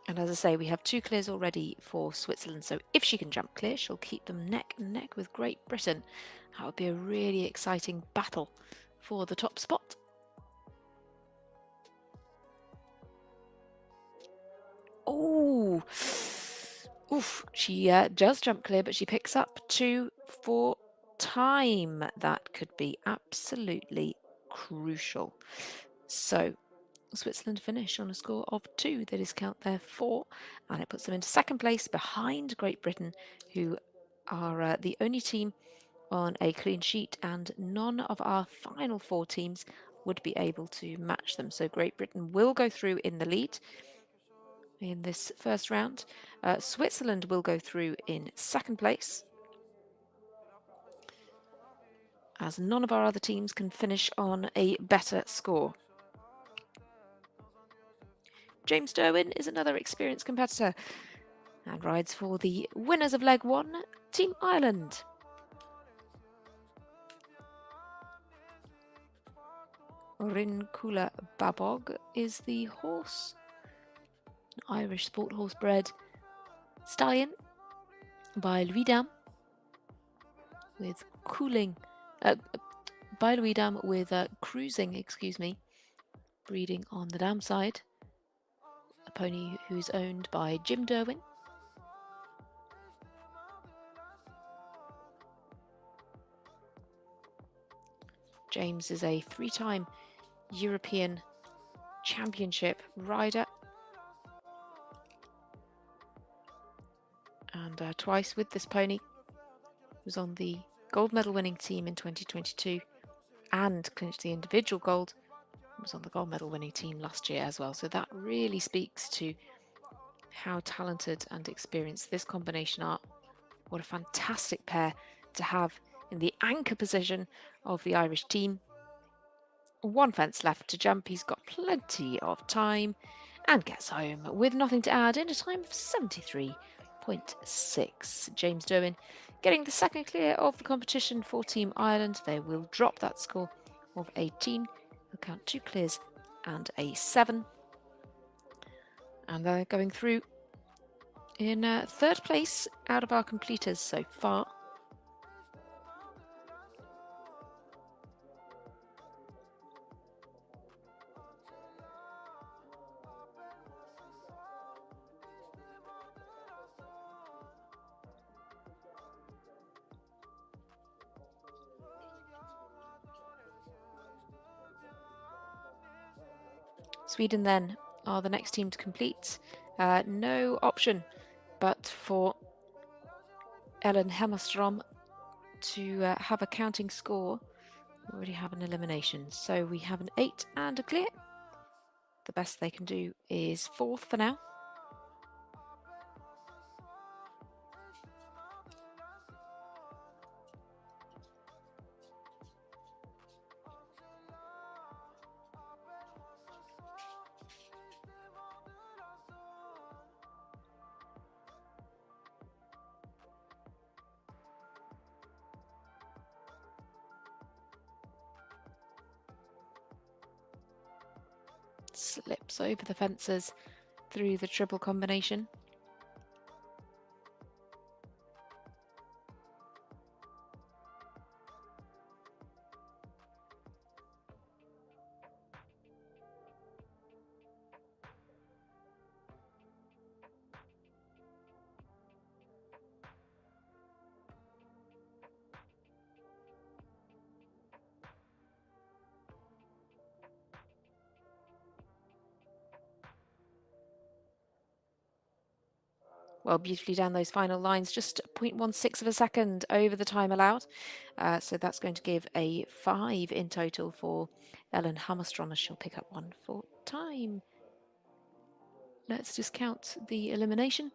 And as I say, we have 2 clears already for Switzerland. So if she can jump clear, she'll keep them neck and neck with Great Britain. That would be a really exciting battle for the top spot. Oh, oof, she does jump clear, but she picks up 2 for time. That could be absolutely crucial. So Switzerland finish on a score of 2. They discount their 4, and it puts them into 2nd place behind Great Britain, who are the only team on a clean sheet, and none of our final 4 teams would be able to match them. So Great Britain will go through in the lead in this first round. Switzerland will go through in 2nd place, as none of our other teams can finish on a better score. James Derwin is another experienced competitor and rides for the winners of leg 1, Team Ireland. Rincula Babog is the horse, an Irish sport horse bred stallion by Louis Dam with cruising, breeding on the dam side. A pony who's owned by Jim Derwin. James is a 3-time European Championship rider and twice with this pony. He was on the gold medal winning team in 2022 and clinched the individual gold. He was on the gold medal winning team last year as well. So that really speaks to how talented and experienced this combination are. What a fantastic pair to have in the anchor position of the Irish team. 1 fence left to jump. He's got plenty of time and gets home with nothing to add in a time of 73.6. James Derwin getting the 2nd clear of the competition for Team Ireland. They will drop that score of 18. They'll count 2 clears and a 7. And they're going through in 3rd place out of our completers so far. Sweden then are the next team to complete. No option but for Ellen Hemmerstrom to have a counting score. We already have an elimination, so we have an 8 and a clear. The best they can do is 4th for now. Slips over the fences through the triple combination. Well, beautifully down those final lines, just 0.16 of a second over the time allowed. So that's going to give a 5 in total for Ellen Hammerstrom, as she'll pick up 1 for time. Let's discount the elimination,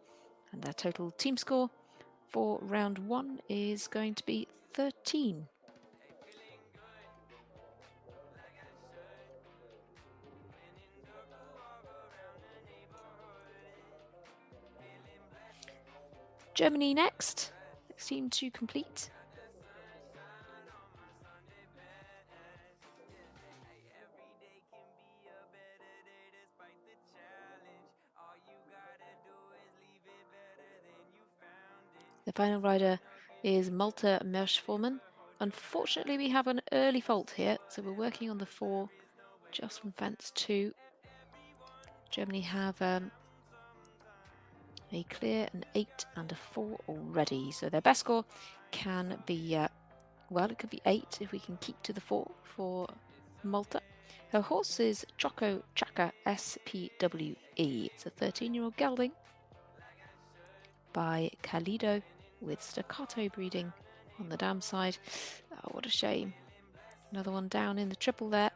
and their total team score for round 1 is going to be 13. Germany next team to complete. The final rider is Malte Merschformann. Unfortunately, we have an early fault here, so we're working on the 4 just from fence 2. Germany have a clear, an 8 and a 4 already, so their best score can be, well, it could be 8 if we can keep to the 4 for Malta. Her horse is Choco Chaka SPWE. It's a 13-year-old gelding by Calido with staccato breeding on the dam side. Oh, what a shame. Another one down in the triple there.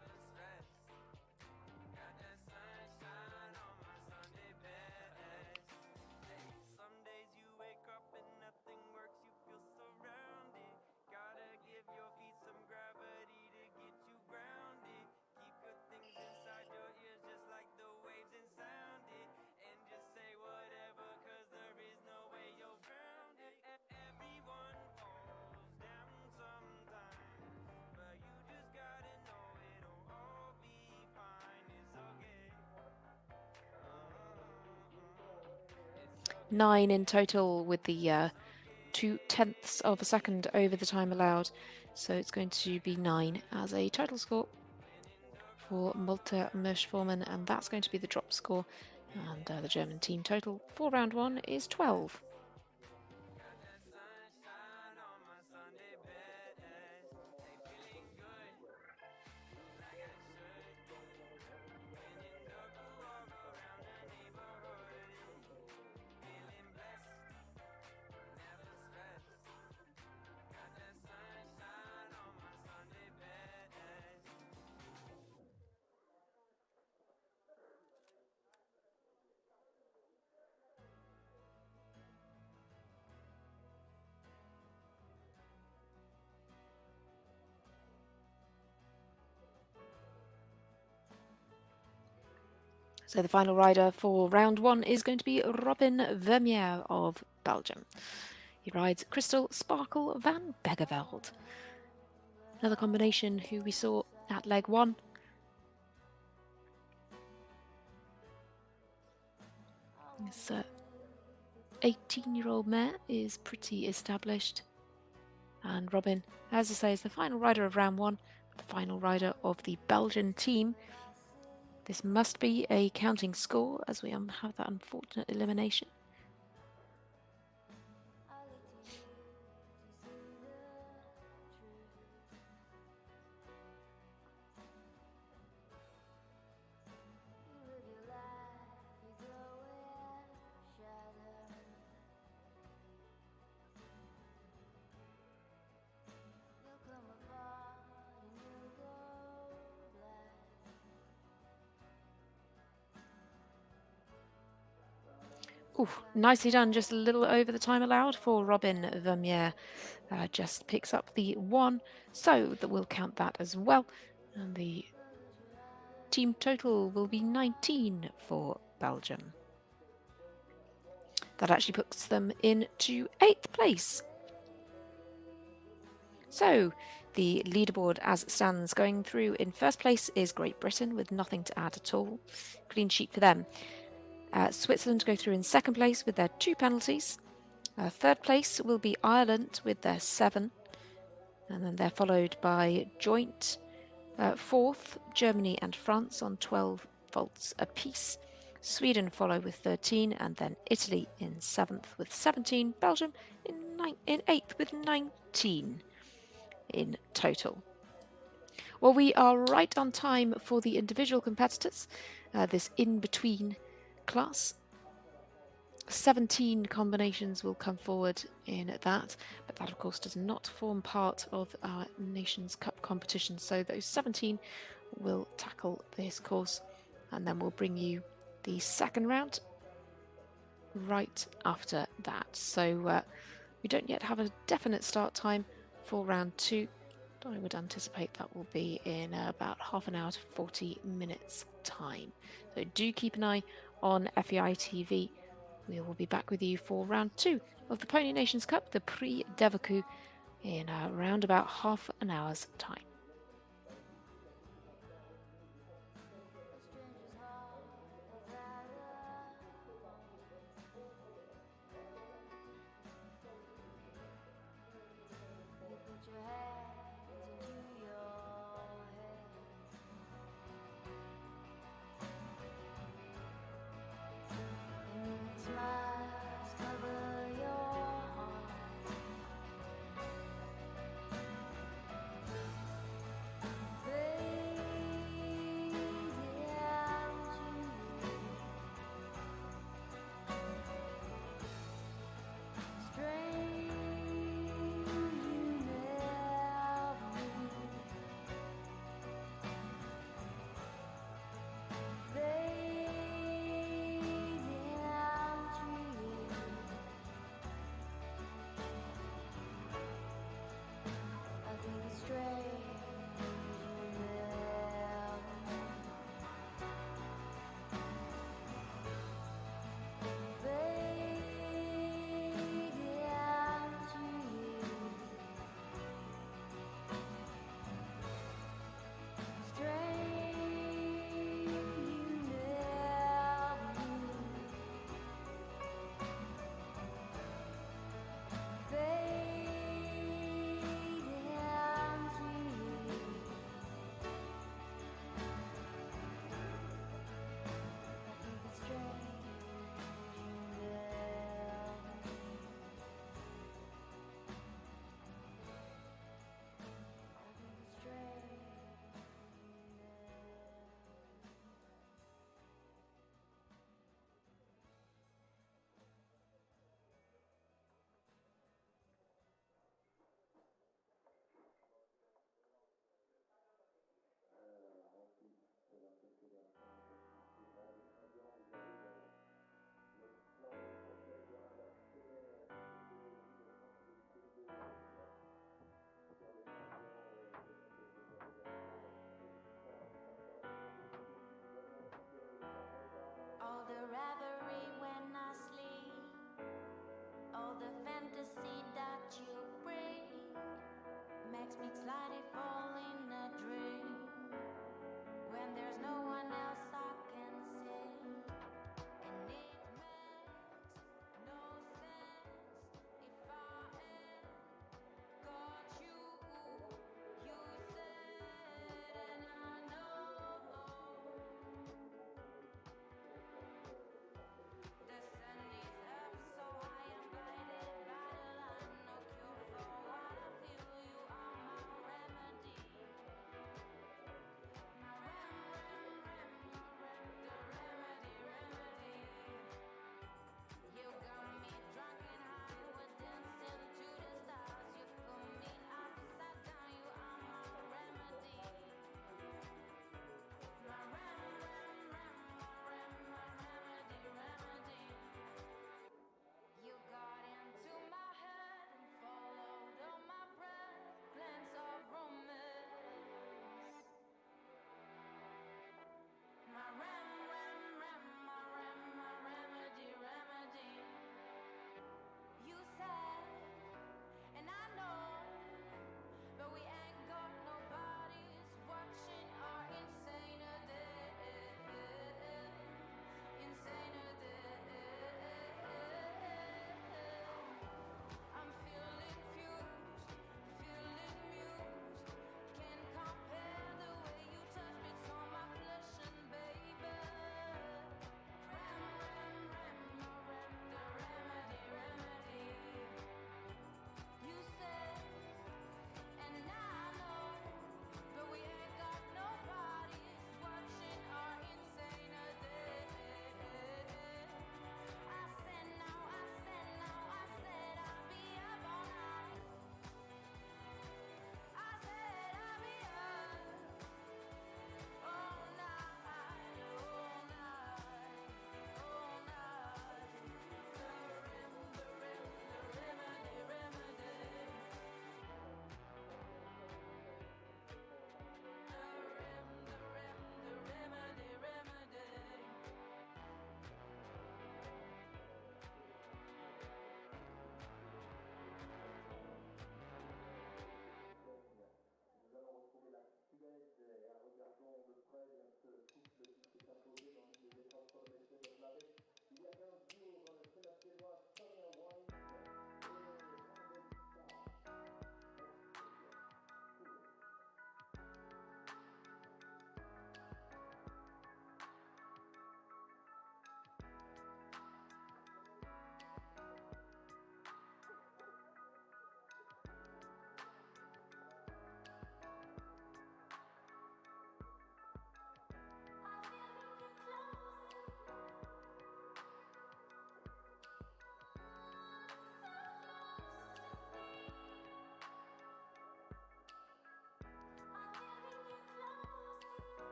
Nine in total with the 0.2 of a second over the time allowed. So it's going to be 9 as a total score for Malte Merschformann, and that's going to be the drop score. And the German team total for round 1 is 12. So the final rider for round 1 is going to be Robin Vermeer of Belgium. He rides Crystal Sparkle van Beggeveld. Another combination who we saw at leg 1. This 18-year-old mare is pretty established. And Robin, as I say, is the final rider of round 1, the final rider of the Belgian team. This must be a counting score, as we have that unfortunate elimination. Ooh, nicely done, just a little over the time allowed for Robin Vermeer. Just picks up the 1, so that we'll count that as well. And the team total will be 19 for Belgium. That actually puts them into 8th place. So, the leaderboard as it stands, going through in first place is Great Britain with nothing to add at all. Clean sheet for them. Switzerland go through in second place with their 2 penalties. Third place will be Ireland with their 7. And then they're followed by joint. Fourth, Germany and France on 12 faults apiece. Sweden follow with 13, and then Italy in 7th with 17. Belgium in 8th with 19 in total. Well, we are right on time for the individual competitors, this in-between class. 17 combinations will come forward in that, but that of course does not form part of our Nations Cup competition, so those 17 will tackle this course, and then we'll bring you the second round right after that. So we don't yet have a definite start time for round 2. I would anticipate that will be in about half an hour to 40 minutes time. So do keep an eye on FEI TV. We will be back with you for round 2 of the Pony Nations Cup, the Prix d'Evacu, in around about half an hour's time.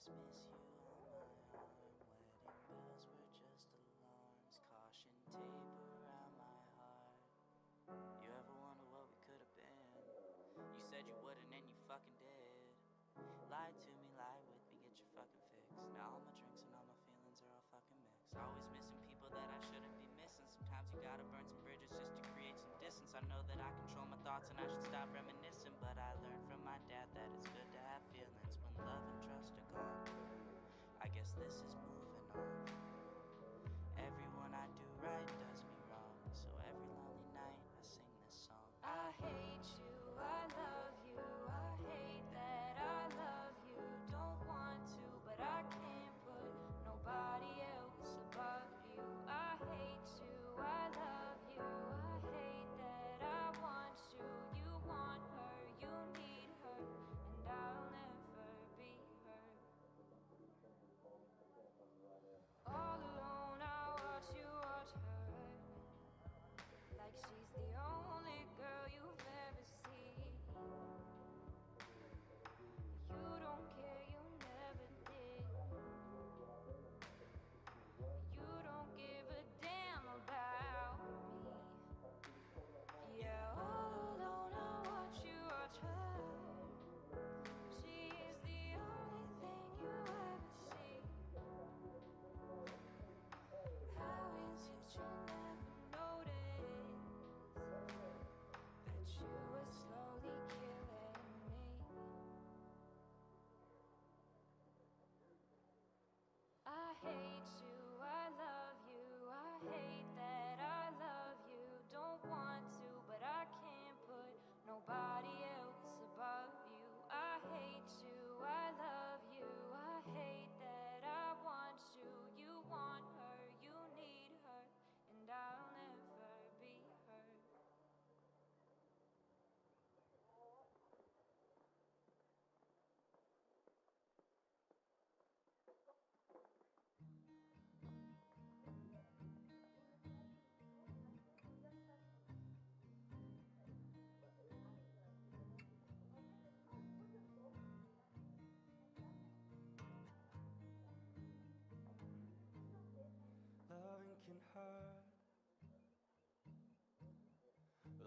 always miss you on my arm. Wedding bells were just alarms, caution tape around my heart. You ever wonder what we could have been? You said you wouldn't and you fucking did. Lie to me, lie with me, get your fucking fix. Now all my drinks and all my feelings are all fucking mixed. Always missing people that I shouldn't be missing. Sometimes you gotta burn some bridges just to create some distance. I know that I control my thoughts and I should stop reminiscing, but I learned from my dad that it's good to have feelings when love and trust are gone. I guess this is moving on. Everyone I do right does me wrong, so every lonely night I sing this song. I hate you, I love you, I hate that I love you. Don't want to, but I can't put nobody else above you. I hate you, I love you, I hate that I want you. You want her, you need her, and I'll never be her. All alone I watch you watch her, like she's the only girl you've ever seen. You don't care, you never did. You don't give a damn about me. Yeah, all alone I watch you watch her. She's the only thing you ever see. How is it you never noticed that you were slowly killing me? I hate you, I love you, I hate that I love you. Don't want to, but I can't put nobody else above you. I hate you, I love you, I hate that I want you. You want her, you need her, and I'll never be her. Loving can hurt.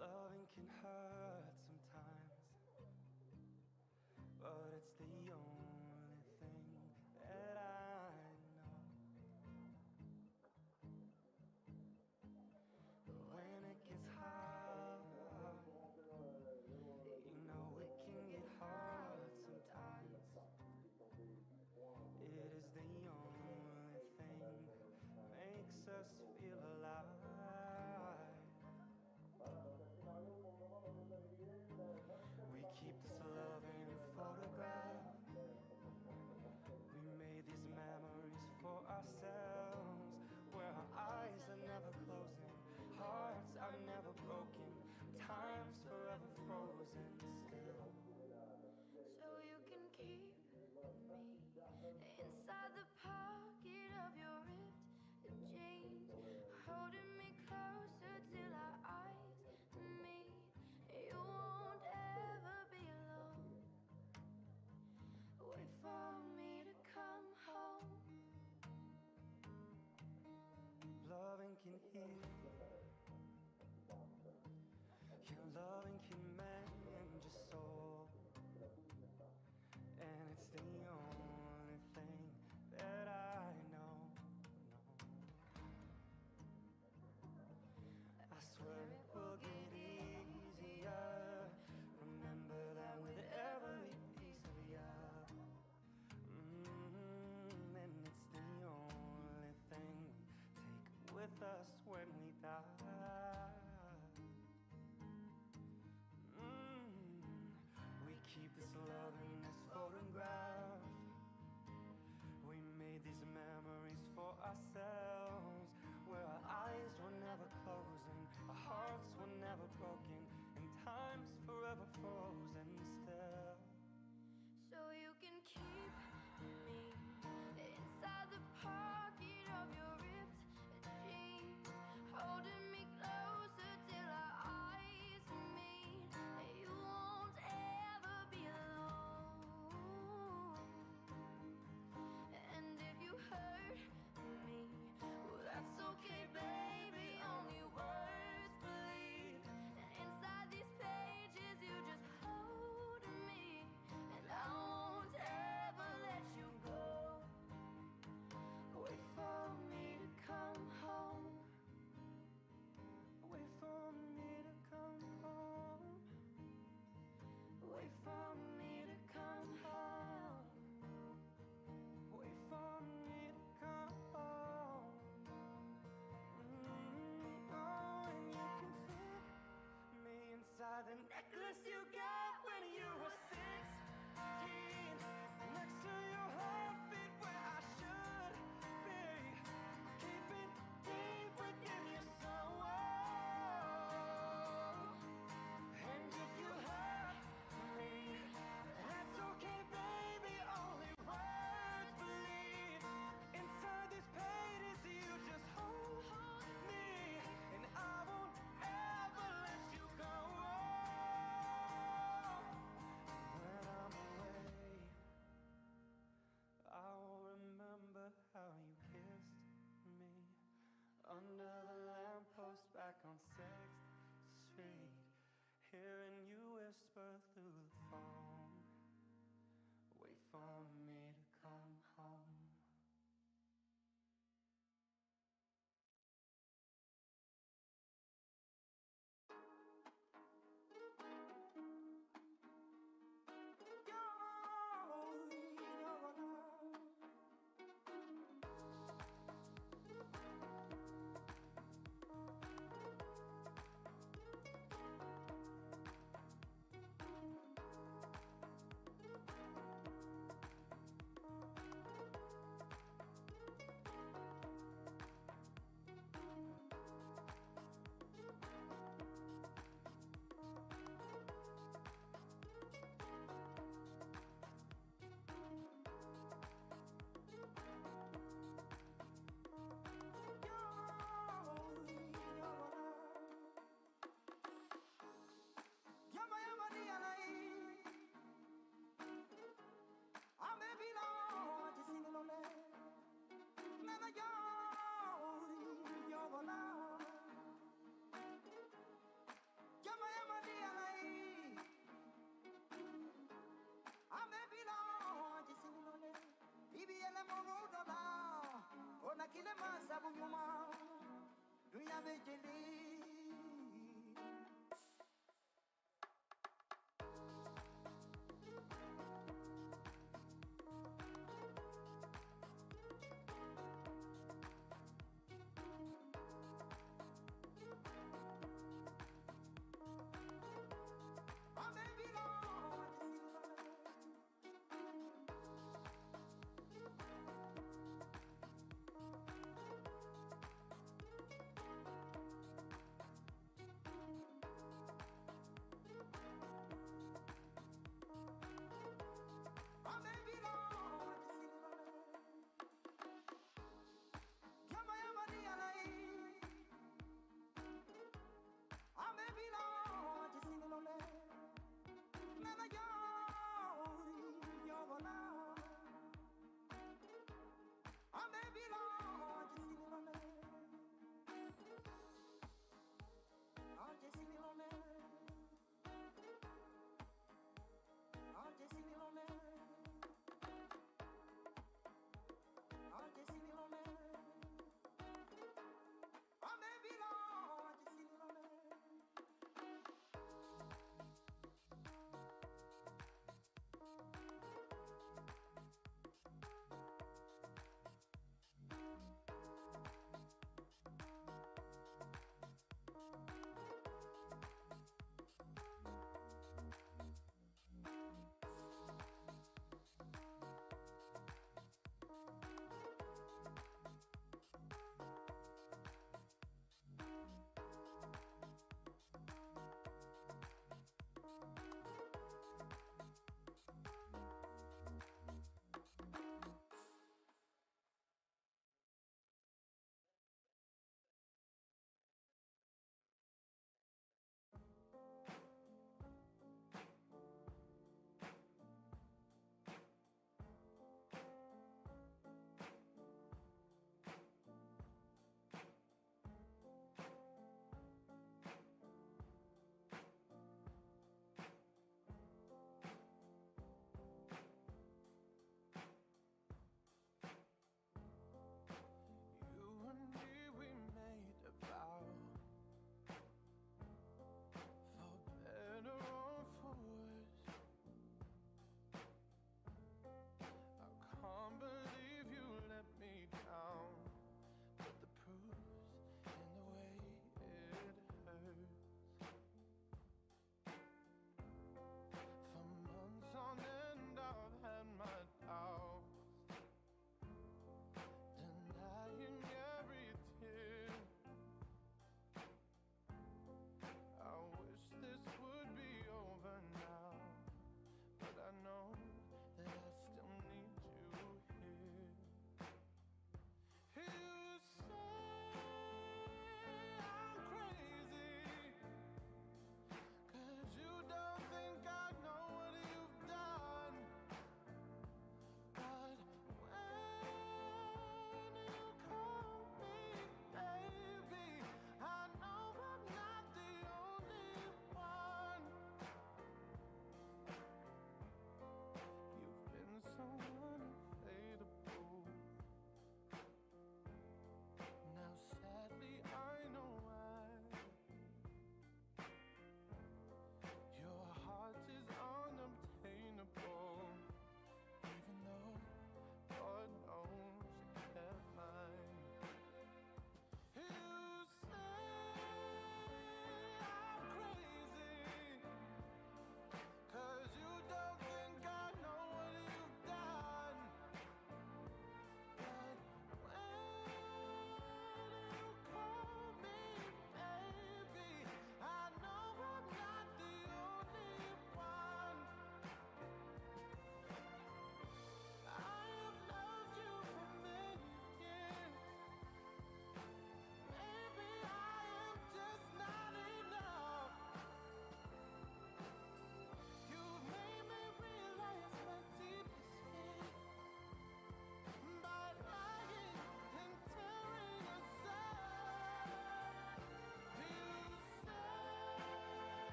Loving can hurt sometimes, but it's the only thing that I know. But when it gets hard, you know it can get hard sometimes. It is the only thing that makes us feel alive. We keep this love in a photograph. We made these memories for ourselves, where our eyes are never closing, hearts are never broken, time's forever frozen still. So you can keep me inside the pocket of your ripped jeans, holding me closer till our eyes meet. You won't ever be alone. Wait for me to come home. Loving can heal. Your loving can mend your soul, and it's the only thing that I know. hearing you whisper through the phone. Wait for me to come home.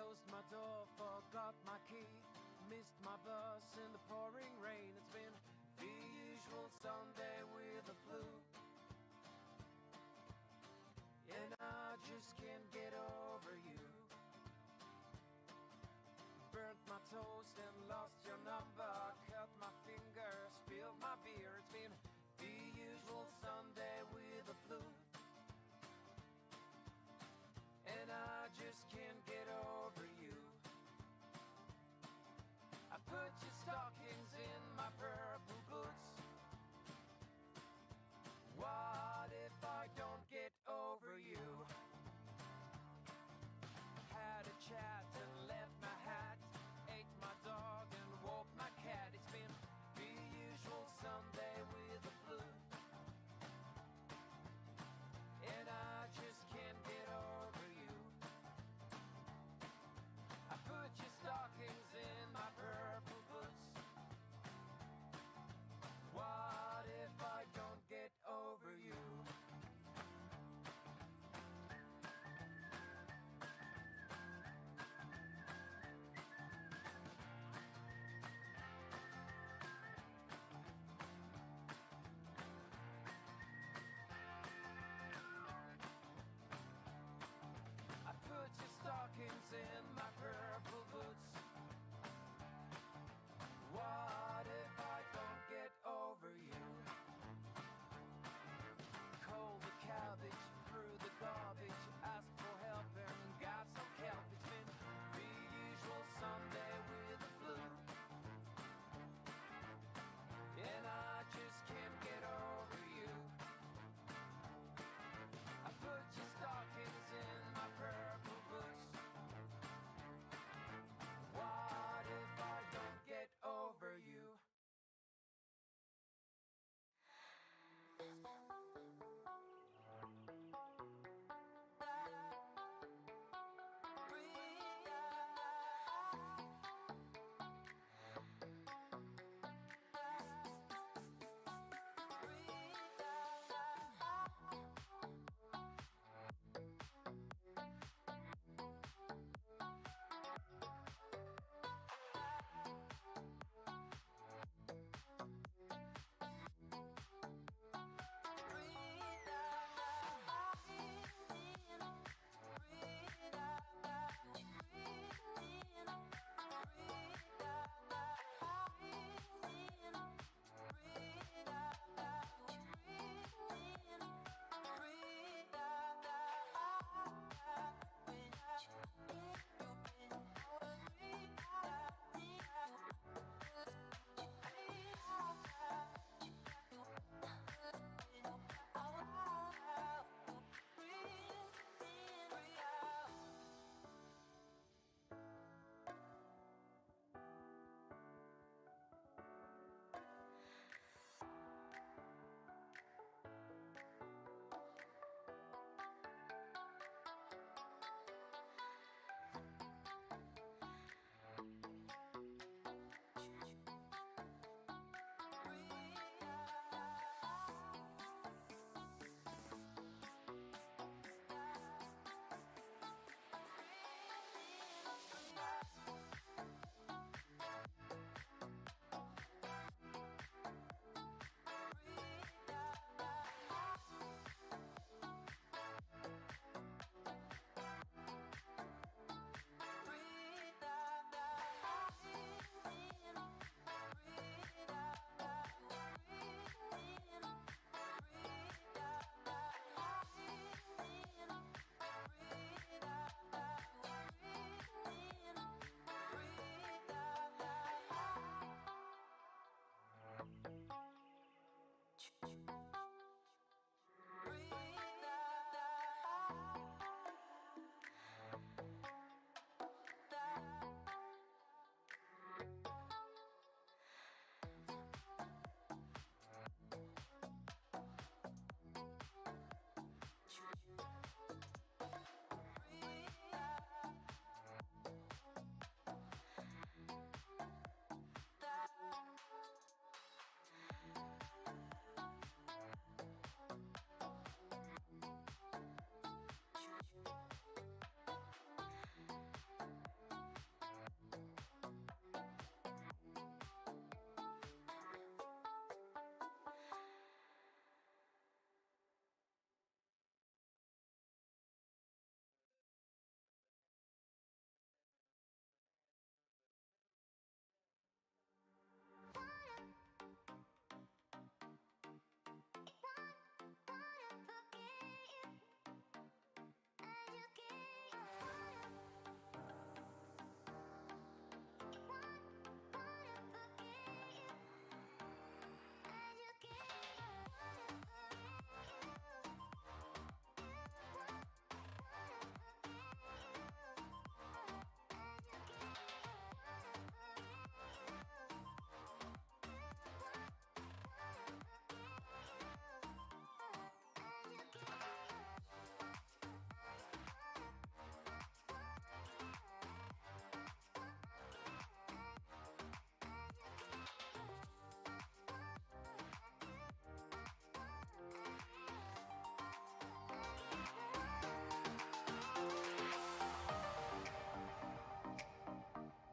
closed my door, forgot my key, missed my bus in the pouring rain. It's been the usual Sunday